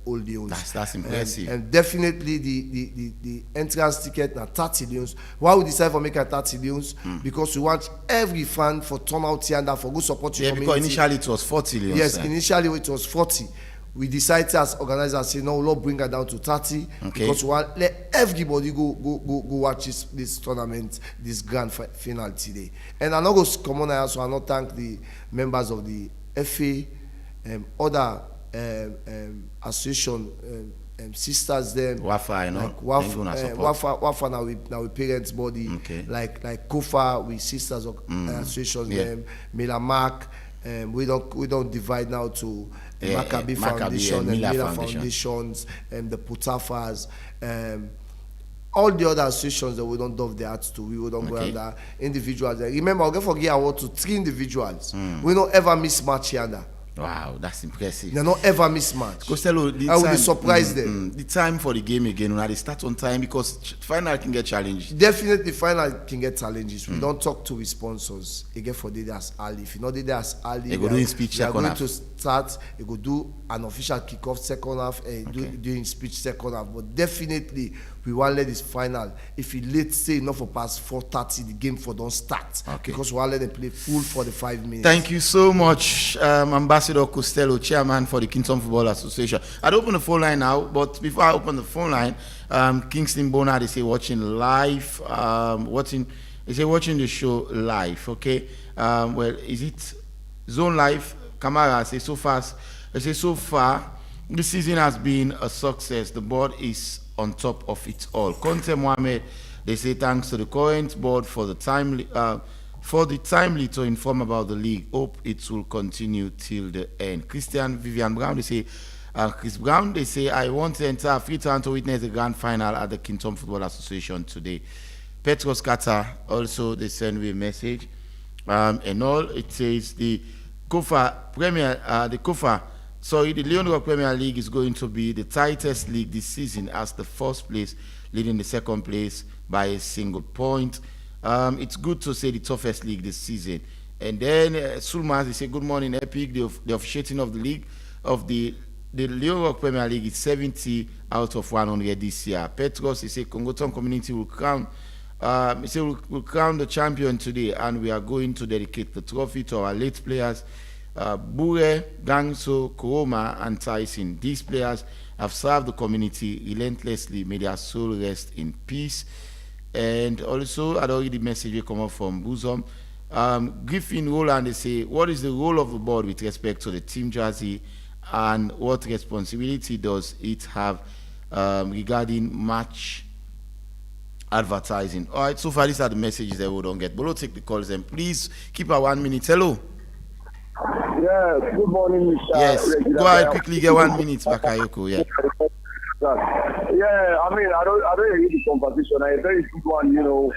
old Leones. That's impressive. And definitely the entrance ticket now 30 Leones. Why we decide for making 30 Leones? Because we want every fan for turn out here and that for go support your community. Because initially it was 40 Leones. Yes, initially it was 40. We decided as organizers say no, we'll not bring it down to 30 because we want let everybody go watch this tournament, this grand final today. And I'm not going to come on here, so I not thank the members of the FA, other association, sisters them. Wafa, you know. Like Wafa now we parents body. Okay. Like Kofa, we sisters associations them. Milamak. We don't divide now to the Maccabi Foundation and Miller Foundations and the Putafas, all the other associations that we don't dove the hearts to. We don't go under individuals. Remember, I'll forget award to 3 individuals. We don't ever miss match here. Wow, that's impressive. They don't ever miss match. Costello, I will be surprised them. The time for the game again, when they start on time because final can get challenged. Definitely, final can get challenges. We don't talk to the sponsors. Again, for the as early. If you know the as early, they go doing speech they are second going half. to start. They go do an official kickoff second half and doing speech second half. But definitely, we want to let this final. If it late say enough for past 4:30, the game for don't start because we want to let them play full for the 5 minutes. Thank you so much, Ambassador Costello, Chairman for the Kingston Football Association. I'd open the phone line now, but before I open the phone line, Kingston Bona, they say watching live, watching the show live. Okay, well, is it Zone Live? Kamara say so fast. They say so far, this season has been a success. The board is on top of it all. Conte Mohamed, they say thanks to the current board for the timely to inform about the league. Hope it will continue till the end. Vivian Brown, they say, Chris Brown, they say, I want to enter Freetown to witness the grand final at the Kingston Football Association today. Petros Kata also, they send me a message. And all, it says the Leone Rock Premier League is going to be the tightest league this season as the first place leading the second place by a single point. It's good to say the toughest league this season. And then Sulmas, they say, good morning, Epic. The officiating of the league, of the Leone Rock Premier League is 70 out of 100 this year. Petros, they say, Congoton community will crown we'll crown the champion today, and we are going to dedicate the trophy to our late players, Bure, Gangso, Koroma, and Tyson. These players have served the community relentlessly. May their soul rest in peace. And also, I'd already message will come up from Bosom. Griffin Roland, they say, what is the role of the board with respect to the team jersey, and what responsibility does it have regarding match advertising? All right, so far these are the messages that we don't get, but we'll take the calls and please keep our 1 minute. Hello. Yeah, good morning, Mr. Yes. Regina. Go ahead quickly. Get 1 minute, Bakayoko. Yeah. Yeah, I mean, I don't agree with the conversation. A very good one, you know.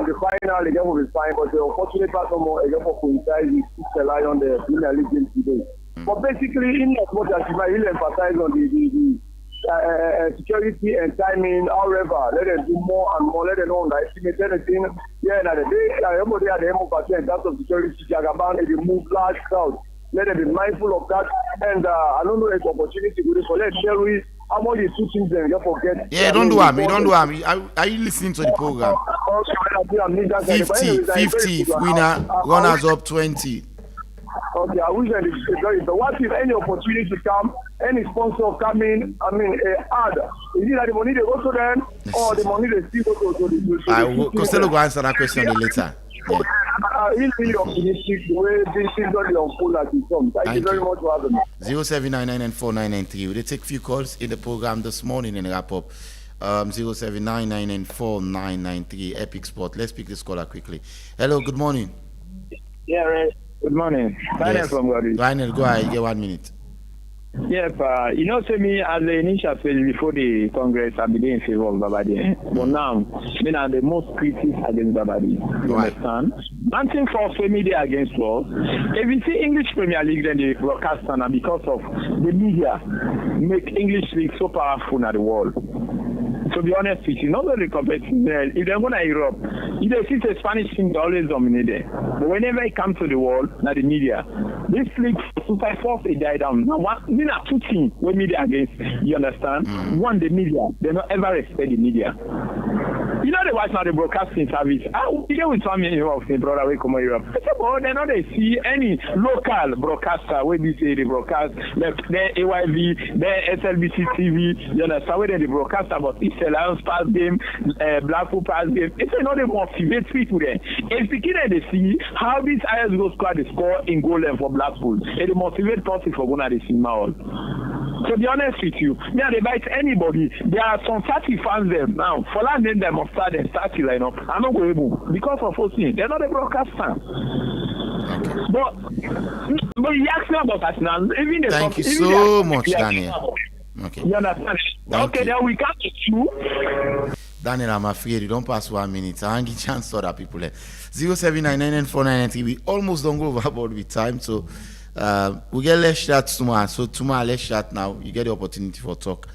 The final again will be fine, but the unfortunate part of more again for coincide is to rely on the Premier League game today. But basically, in as much as you might really emphasize on the security and timing, however, let them do more and more, let them know that estimate anything. Yeah, and the day, everybody at the end of in terms of security, Jagaban, they move large crowds. Let them be mindful of that. And I don't know if opportunity will so let's share with how much the two teams then just forget. Yeah, don't do harm. Don't do harm. Are you listening to the program? 50 winner, runners up 20. Okay, I wish that it's very. But what if any opportunity come, any sponsor come in? I mean, ad. Is it that the money they go to them, or the money they still go to the? I will Costello go answer that question later. Yeah. He's really optimistic the way this is going to unfold as it comes. Thank you very much for having me. 0799 We'll take few calls in the program this morning and wrap up. 0799 Epic Sport. Let's pick this caller quickly. Hello, good morning. Yeah, right. Good morning. Yes. Daniel, go ahead. Get 1 minute. Yes, you know, to me, as the initial phase before the Congress, I've been in favor of Babadi. But now, me are the most critics against Babadi. You understand? One thing for media against us, if you see English Premier League, then the broadcast and because of the media make English League so powerful in the world. To be honest with you, not only competition, if they go to Europe, if they see the Spanish team, they always dominate there. But whenever it comes to the world, not the media, this league, Super Force, it died down. Now, there are two teams with media against, you understand? One, the media, they don't ever respect the media. You know, they watch now the broadcasting service. We get with family of the brother, we come to Europe. But they know they see any local broadcaster, where they say the broadcast, the AYV, the SLBC TV, you understand, where they broadcast about Lions pass game, Blackpool pass game. It's another motivate people there. It's beginning to see how this ISGO squad is score in goal line for Blackpool. It motivate person for going to the cinema hall. To be honest with you, they bite anybody. There are some 30 fans there now. For that name them of start and start line up. I'm not going to because of hosting. They're not a broadcaster. But you ask me about Arsenal. Thank you so much, Daniel. Okay. You understand? Thank you. Then we come to you. Daniel, I'm afraid you don't pass 1 minute. I don't give chance to other people. 0799 we almost don't go overboard with time. So we get less shots tomorrow. So tomorrow, less shot now. You get the opportunity for talk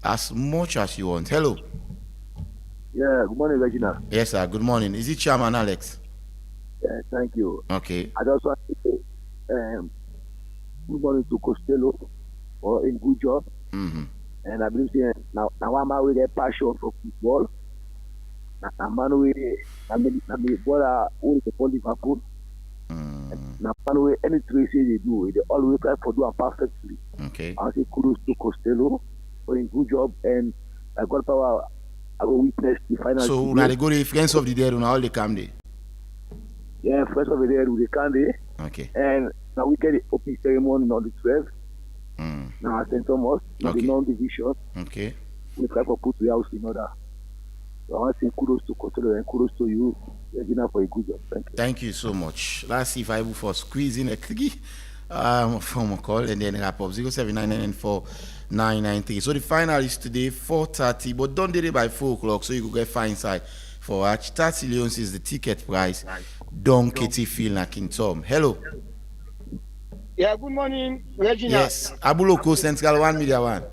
as much as you want. Hello. Yeah, good morning, Regina. Yes, sir. Good morning. Is it Chairman Alex? Yeah, thank you. Okay. I just want to say good morning to Costello for a good job. Mm-hmm. And I believe now I'm with a passion for football. Now man with my brother who is for Liverpool. Now man with any trace they do, they always try to do it perfectly. Okay. I say kudos to Costello for a good job, and I got power. I will witness the final. So now they go to friends of the day on all the camp day. Yeah, first of the day we can day. Okay. And now we get the opening ceremony on the 12th. Now St. Thomas, Okay. the non-division. Okay. We try to put the house in order. So I want to say kudos to Costello and kudos to you, Regina, for a good job. Thank you. Thank you so much. Let's see if I will for squeezing a clicky from a call and then wrap up 07994993. So the final is today 4:30, but don't do it by 4 o'clock so you could get fine side for watch. 30 leons is the ticket price. Don Katie Phil Nakin Tom. Hello. Yeah, good morning, Regina. Yes, Abuloko Central 1 Media 1.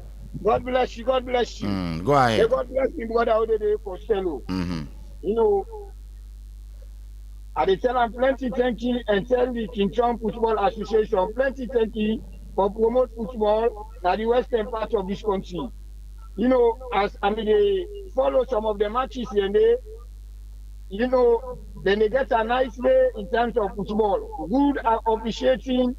God bless you. God bless you. Go ahead. Yeah, God bless you, brother. How they Costello. You know, I dey tell them plenty thank you and tell the King John Football Association plenty thank you for promote football in the western part of this country. You know, as I mean, they follow some of the matches and they, you know, then they get a nice way in terms of football. Good appreciating.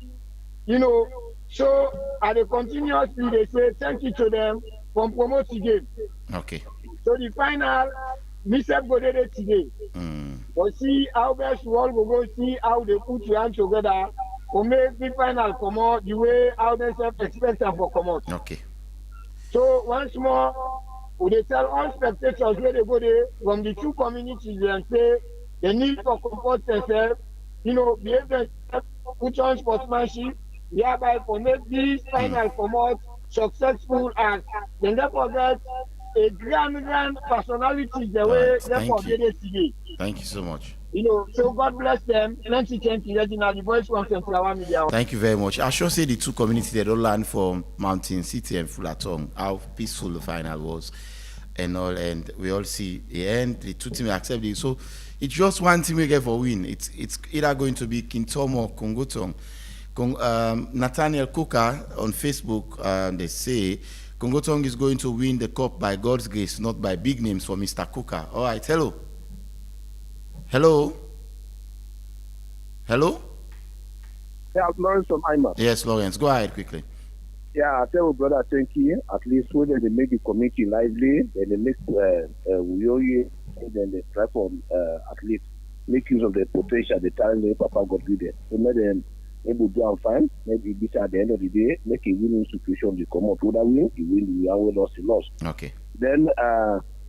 You know, so at the continuously they say thank you to them for promoting game. Okay. So the final, Mr. Godede today. But see how best world will go see how they put your hands together for make the final come out the way how they expect them for come out. Okay. So once more, we they tell all spectators where they go there from the two communities and say they need to comport themselves, you know, behave themselves, put on sportsmanship. Hereby for make this final come out successful and then therefore get a grand personality the All right. way therefore Thank they you. today. Thank you so much. So God bless them. Plenty thank you. The voice from Flower Media. Thank you very much. I sure say the two communities they don't learn from Mountain City and Fullerton how peaceful the final was and all, and we all see the end. The two teams accept it. So it's just one team we get for win. It's either going to be Kintom or Kongotong. Nathaniel Coker on Facebook, they say Kongotong is going to win the cup by God's grace, not by big names for Mr. Coker. All right, hello. Hello. Hello. Yeah, Lawrence from IMA. Yes, Lawrence. Go ahead quickly. Yeah, I tell you, brother, thank you. At least when they make the community lively, then they make then they try for at least make use of the potential, the talent that Papa God give them. So make them able to do and fine. Maybe this at the end of the day, make a winning situation. They come out with a win, you win, you are lost, you lost. Okay. Then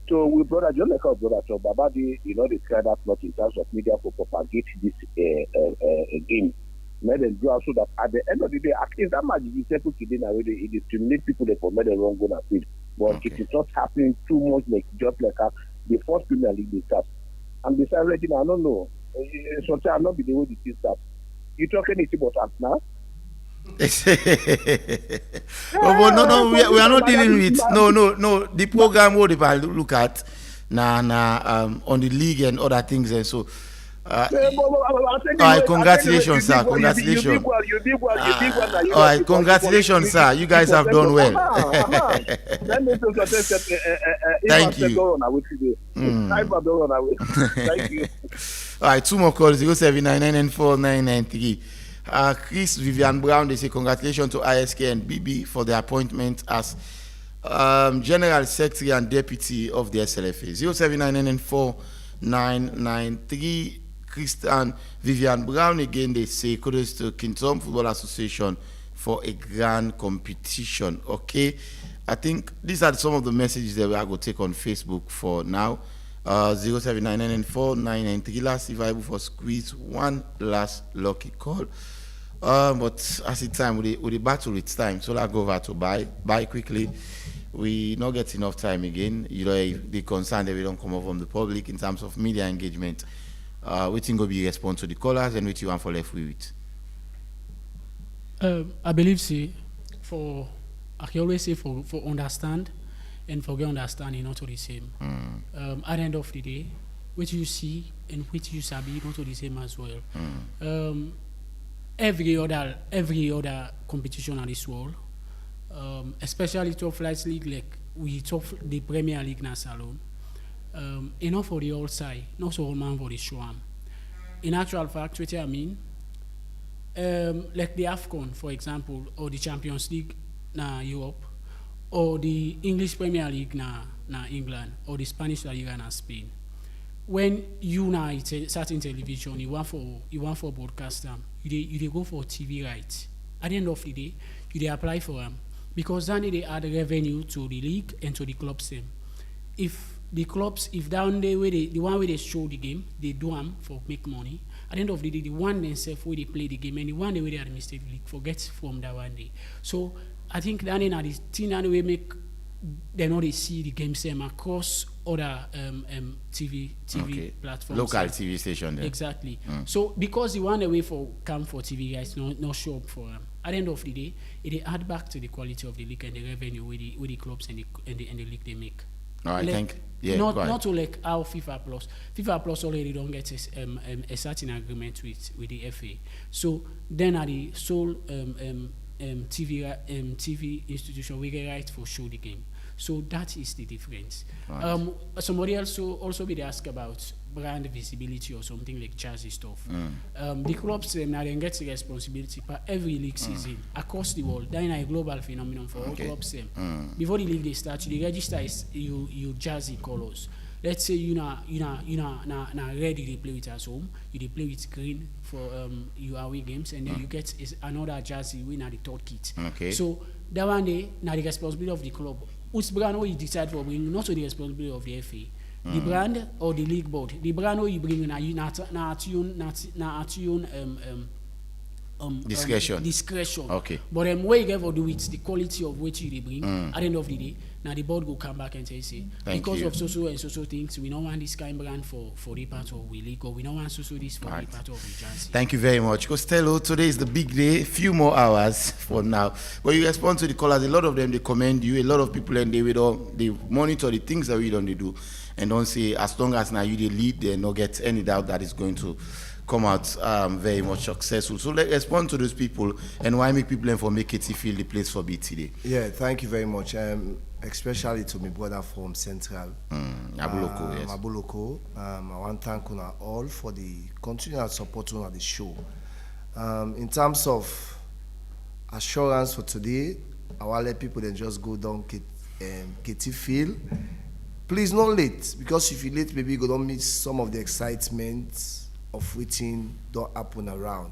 so we brother just like our brother so Baba they they try that lot in terms of media for propagate this game. Made them do so that at the end of the day, at least that match is settled today already. It discriminates people that for made the wrong goal and field. But Okay. it is not happening too much like just like the first Premier League they start. And besides, Regina, I don't know. Sometimes not be the way the team starts. You talk anything about us now? Oh, but no, we are not dealing with no. The program what if I look at on the league and other things and so. All right, congratulations, sir. Congratulations. You did well. All right, congratulations, sir. You guys have done well. Thank you. Thank you. All right, two more calls 0799949993. Chris Vivian Brown, they say congratulations to ISK and BB for the appointment as General Secretary and Deputy of the SLFA. 0799949993. Christian Vivian Brown again, they say kudos to Kintom Football Association for a grand competition. Okay, I think these are some of the messages that we are going to take on Facebook for now. 0799949993. Last survival for squeeze one last lucky call. But as it's time with the battle, it's time. So let's go over to buy quickly. We not get enough time again. If the concern that we don't come up from the public in terms of media engagement. We think will be response to the callers and which you want for left with it. I believe I can always say for understand and for get understanding not all the same. At the end of the day, what you see and what you sabi not all the same as well. Every other competition in this world, especially top flight league like we top the Premier League na salon. Enough for the outside, not so all man for the Shwam. In actual fact, what I mean, like the AFCON, for example, or the Champions League na Europe, or the English Premier League na England, or the Spanish La Liga na Spain. When you na certain television, you want for broadcast them, you go for TV rights. At the end of the day, you apply for them because then they add revenue to the league and to the clubs. If the clubs, if down there where the one where they show the game, they do them for make money. At the end of the day, the one themselves where they play the game and the one where they administrate the league forget from that one day. So I think that in the thing that we make they know they see the game same across other TV platforms. Local TV station there. Exactly. So because the one away for come for TV guys not show up for them. At the end of the day, it add back to the quality of the league and the revenue with the clubs and the league they make. All right, like, not to like our FIFA Plus already don't get a certain agreement with the FA. So then at the sole TV institution we get right for show the game. So that is the difference. Right. Somebody also be asked about brand visibility or something like jazzy stuff. The clubs now they get the responsibility for every league season across the world. That is a global phenomenon for all clubs. Before the league they start, the register is you jazzy colors. Let's say you na ready they play with us home, you play with green for your away games, and then you get another jersey win at the third kit. Okay. So that one day now the responsibility of the club. Which brand you decide for bring, not so the responsibility of the FA. The brand or the league board. The brand you bring na attune discretion. Discretion. Okay. But what you get for do with the quality of what you they bring. At the end of the day, now the board will come back and say, because of so and so things, we don't want this kind of brand for the part of we league, or we don't want so this for the part of the Jansi. Thank you very much, Costello. Today is the big day. Few more hours for now. But you respond to the callers. A lot of them they commend you. A lot of people and they monitor the things that we don't do, and don't say as long as now you the lead, they no get any doubt that it's going to come out very much successful. So let's respond to those people and why make people and for make it feel the place for BTD. Yeah, thank you very much. Especially to my brother from Central, Abuloko, yes. Abuloko. I want to thank you all for the continued support on the show. In terms of assurance for today, I will let people then just go down KT Field. Please not late, because if you late, maybe you don't miss some of the excitement of waiting don't happen around.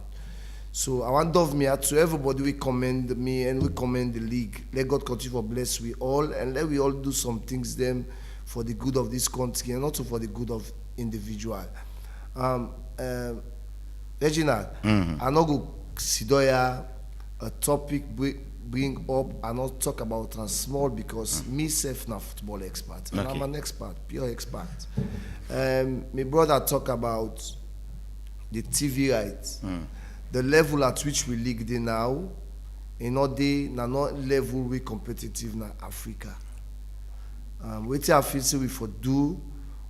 So I want to me to everybody we commend me and we commend the league. Let God continue to bless we all, and let we all do some things them for the good of this country and also for the good of individual. Reginald, I know go Sidoya a topic bring up and not talk about small because me self na football expert and I'm an expert, pure expert. My brother talk about the TV rights, the level at which we league there now, not level we competitive na Africa. What I feel say we for do,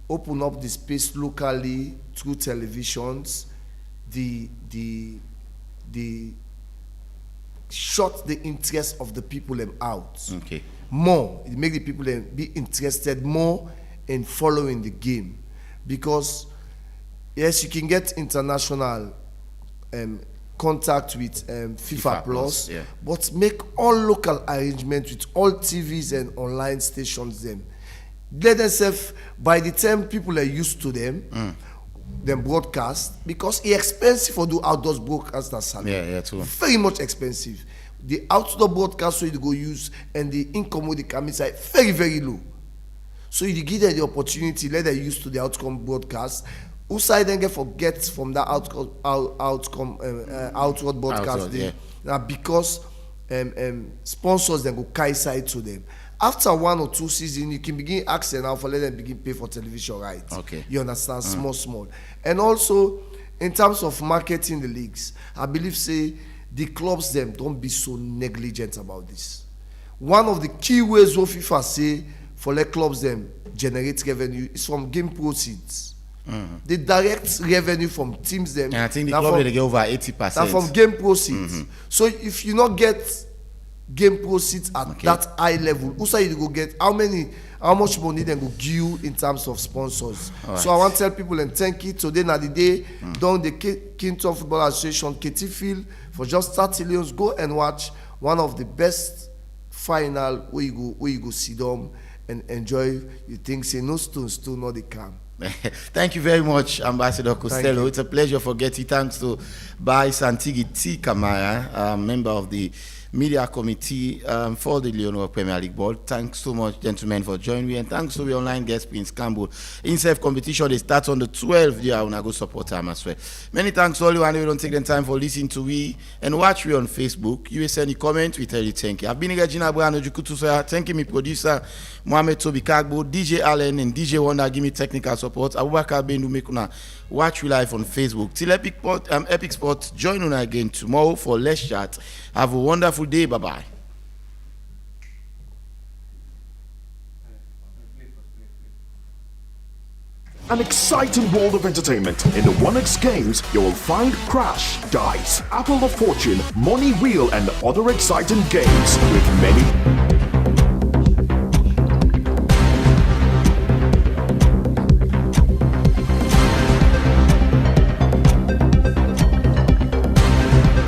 open up the space locally through televisions, the shut the interest of the people them out. Okay. More, it make the people them be interested more in following the game, because yes, you can get international contact with FIFA Plus, yeah. but make all local arrangements with all TVs and online stations them. Let themselves, by the time people are used to them, them broadcast, because it's expensive for do outdoors broadcast as Yeah, true. very much expensive. The outdoor broadcast so you go use and the income with the camera is very, very low. So you give them the opportunity, let them used to the outcome broadcast. Who side then get forget from that outward broadcast there? Yeah. Now because sponsors then go carry side to them. After 1 or 2 seasons, you can begin asking now for let them begin pay for television rights. Okay. You understand? Small. And also, in terms of marketing the leagues, I believe say the clubs them don't be so negligent about this. One of the key ways what FIFA say for let clubs them generate revenue is from game proceeds. The direct revenue from teams them. And I think the club they get over 80%. From game proceeds. So if you not get game proceeds at that high level, who say you go get how much money then go give you in terms of sponsors. Right. So I want to tell people and thank you today na the day down the Kington Football Association KT Field for just 30 millions. Go and watch one of the best final where you go sit down and enjoy. You think say no stones too not they come. Thank you very much, Ambassador Costello. It's a pleasure for getting thanks to Bai Santigi T. Kamara, member of the media committee for the LEONE Premier League Board. Thanks so much, gentlemen, for joining me, and thanks to the online guest, Prince Campbell. In-self competition, they start on the 12th. Yeah, I want to go support them as well. Many thanks to all you, and we don't take the time for listening to we and watch we on Facebook. You will send a comment, we tell you thank you. I've been Regina Brano Jukutu, thank you, my producer, Mohamed Toby Kagbo, DJ Allen, and DJ Wonder, give me technical support. Abubakar Bendu make una watch we live on Facebook. Till Epic Sport, join us again tomorrow for Let's Chat. Have a wonderful day. Bye-bye. An exciting world of entertainment. In the 1X Games, you will find Crash, Dice, Apple of Fortune, Money Wheel, and other exciting games with many